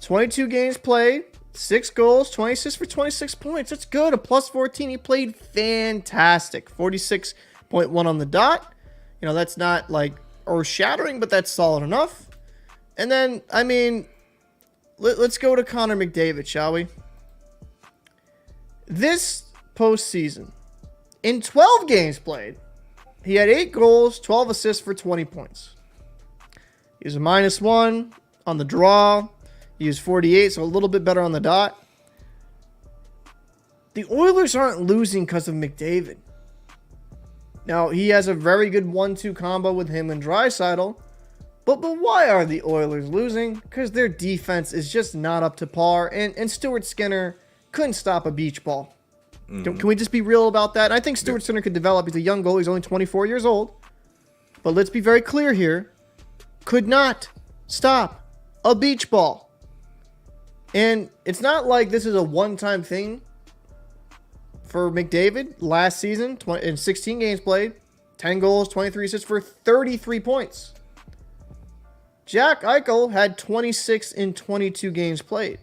22 games played, 6 goals, 20 assists for 26 points. That's good. A plus 14. He played fantastic. 46.1 on the dot. That's not earth-shattering, but that's solid enough. And then, let's go to Connor McDavid, shall we? This postseason, in 12 games played, he had 8 goals, 12 assists for 20 points. He was a -1 on the draw. He was 48, so a little bit better on the dot. The Oilers aren't losing because of McDavid. Now, he has a very good 1-2 combo with him and Draisaitl. But why are the Oilers losing? Because their defense is just not up to par. And Stuart Skinner couldn't stop a beach ball. Mm-hmm. Can we just be real about that? And I think Stuart Skinner could develop. He's a young goalie. He's only 24 years old. But let's be very clear here. Could not stop a beach ball. And it's not like this is a one-time thing for McDavid. Last season, in 16 games played, 10 goals, 23 assists for 33 points. Jack Eichel had 26 in 22 games played.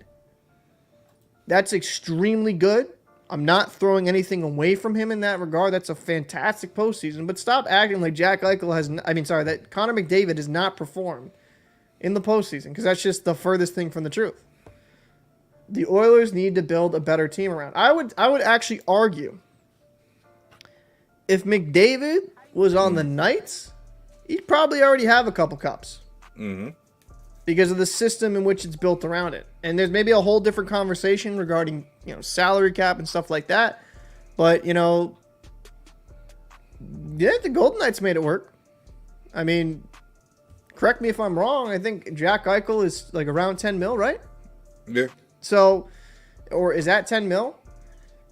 That's extremely good. I'm not throwing anything away from him in that regard. That's a fantastic postseason. But stop acting like Jack Eichel that Connor McDavid has not performed in the postseason, because that's just the furthest thing from the truth. The Oilers need to build a better team around. I would actually argue if McDavid was on the Knights, he'd probably already have a couple cups. Mm-hmm. Because of the system in which it's built around it. And there's maybe a whole different conversation regarding, salary cap and stuff like that. But, the Golden Knights made it work. Correct me if I'm wrong. I think Jack Eichel is around 10 mil, right? Yeah. So, or is that 10 mil?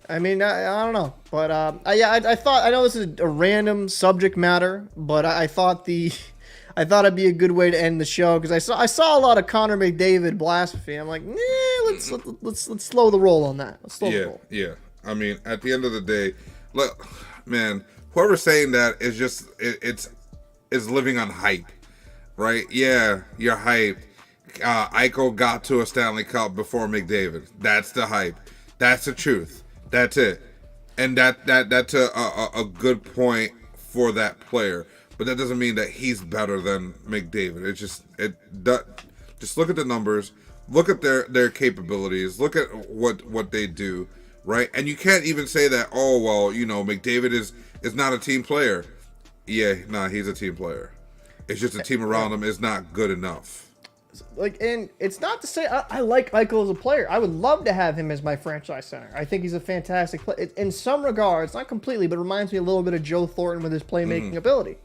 I don't know. But, I thought, I know this is a random subject matter, but I thought I thought it'd be a good way to end the show because I saw a lot of Connor McDavid blasphemy. I'm like, let's slow the roll on that. Let's slow the roll. Yeah. I mean, at the end of the day, look, man, whoever's saying that is just it's living on hype, right? Yeah, you're hyped. Eichel got to a Stanley Cup before McDavid. That's the hype. That's the truth. That's it. And that's a good point for that player. But that doesn't mean that he's better than McDavid. Just look at the numbers. Look at their capabilities. Look at what they do, right? And you can't even say that, oh, well, McDavid is not a team player. Yeah, he's a team player. It's just the team around him is not good enough. And it's not to say I like Eichel as a player. I would love to have him as my franchise center. I think he's a fantastic player. In some regards, not completely, but reminds me a little bit of Joe Thornton with his playmaking ability.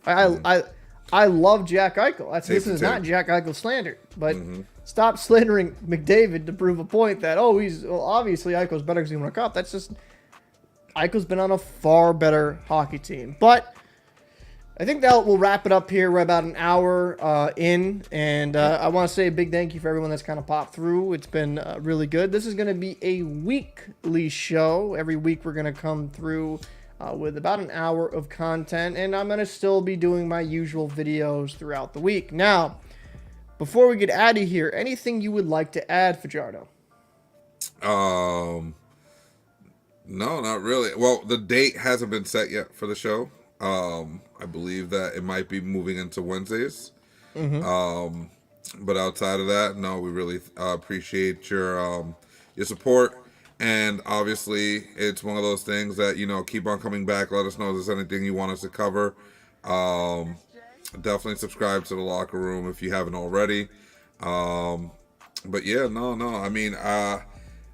I love Jack Eichel. This is not Jack Eichel slander, but stop slandering McDavid to prove a point that, obviously Eichel's better because he won a cup. That's just, Eichel's been on a far better hockey team. But I think that will wrap it up here. We're about an hour in, and I want to say a big thank you for everyone that's kind of popped through. It's been really good. This is going to be a weekly show. Every week we're going to come through with about an hour of content, and I'm going to still be doing my usual videos throughout the week. Now, before we get out of here, anything you would like to add, Fajardo? No, not really. Well, the date hasn't been set yet for the show. I believe that it might be moving into Wednesdays. But outside of that, no, we really appreciate your support. And obviously, it's one of those things that, keep on coming back. Let us know if there's anything you want us to cover. Definitely subscribe to The Locker Room if you haven't already. But yeah, no. I mean,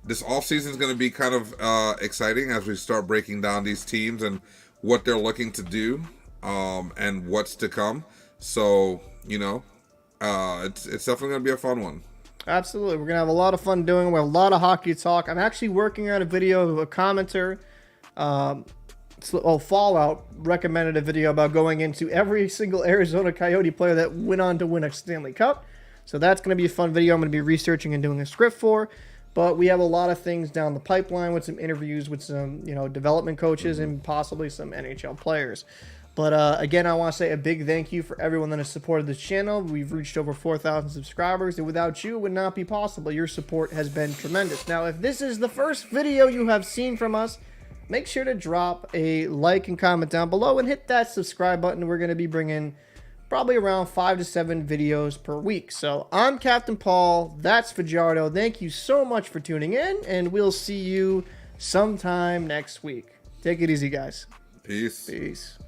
this off-season is going to be kind of exciting as we start breaking down these teams and what they're looking to do, and what's to come. So, it's definitely going to be a fun one. Absolutely. We're going to have a lot of fun doing it. We have a lot of hockey talk. I'm actually working on a video of a commenter. Fallout recommended a video about going into every single Arizona Coyote player that went on to win a Stanley Cup. So that's going to be a fun video I'm going to be researching and doing a script for. But we have a lot of things down the pipeline with some interviews with some, development coaches and possibly some NHL players. But again, I want to say a big thank you for everyone that has supported this channel. We've reached over 4,000 subscribers, and without you, it would not be possible. Your support has been tremendous. Now, if this is the first video you have seen from us, make sure to drop a like and comment down below and hit that subscribe button. We're going to be bringing probably around 5 to 7 videos per week. So I'm Captain Paul. That's Fajardo. Thank you so much for tuning in, and we'll see you sometime next week. Take it easy, guys. Peace. Peace.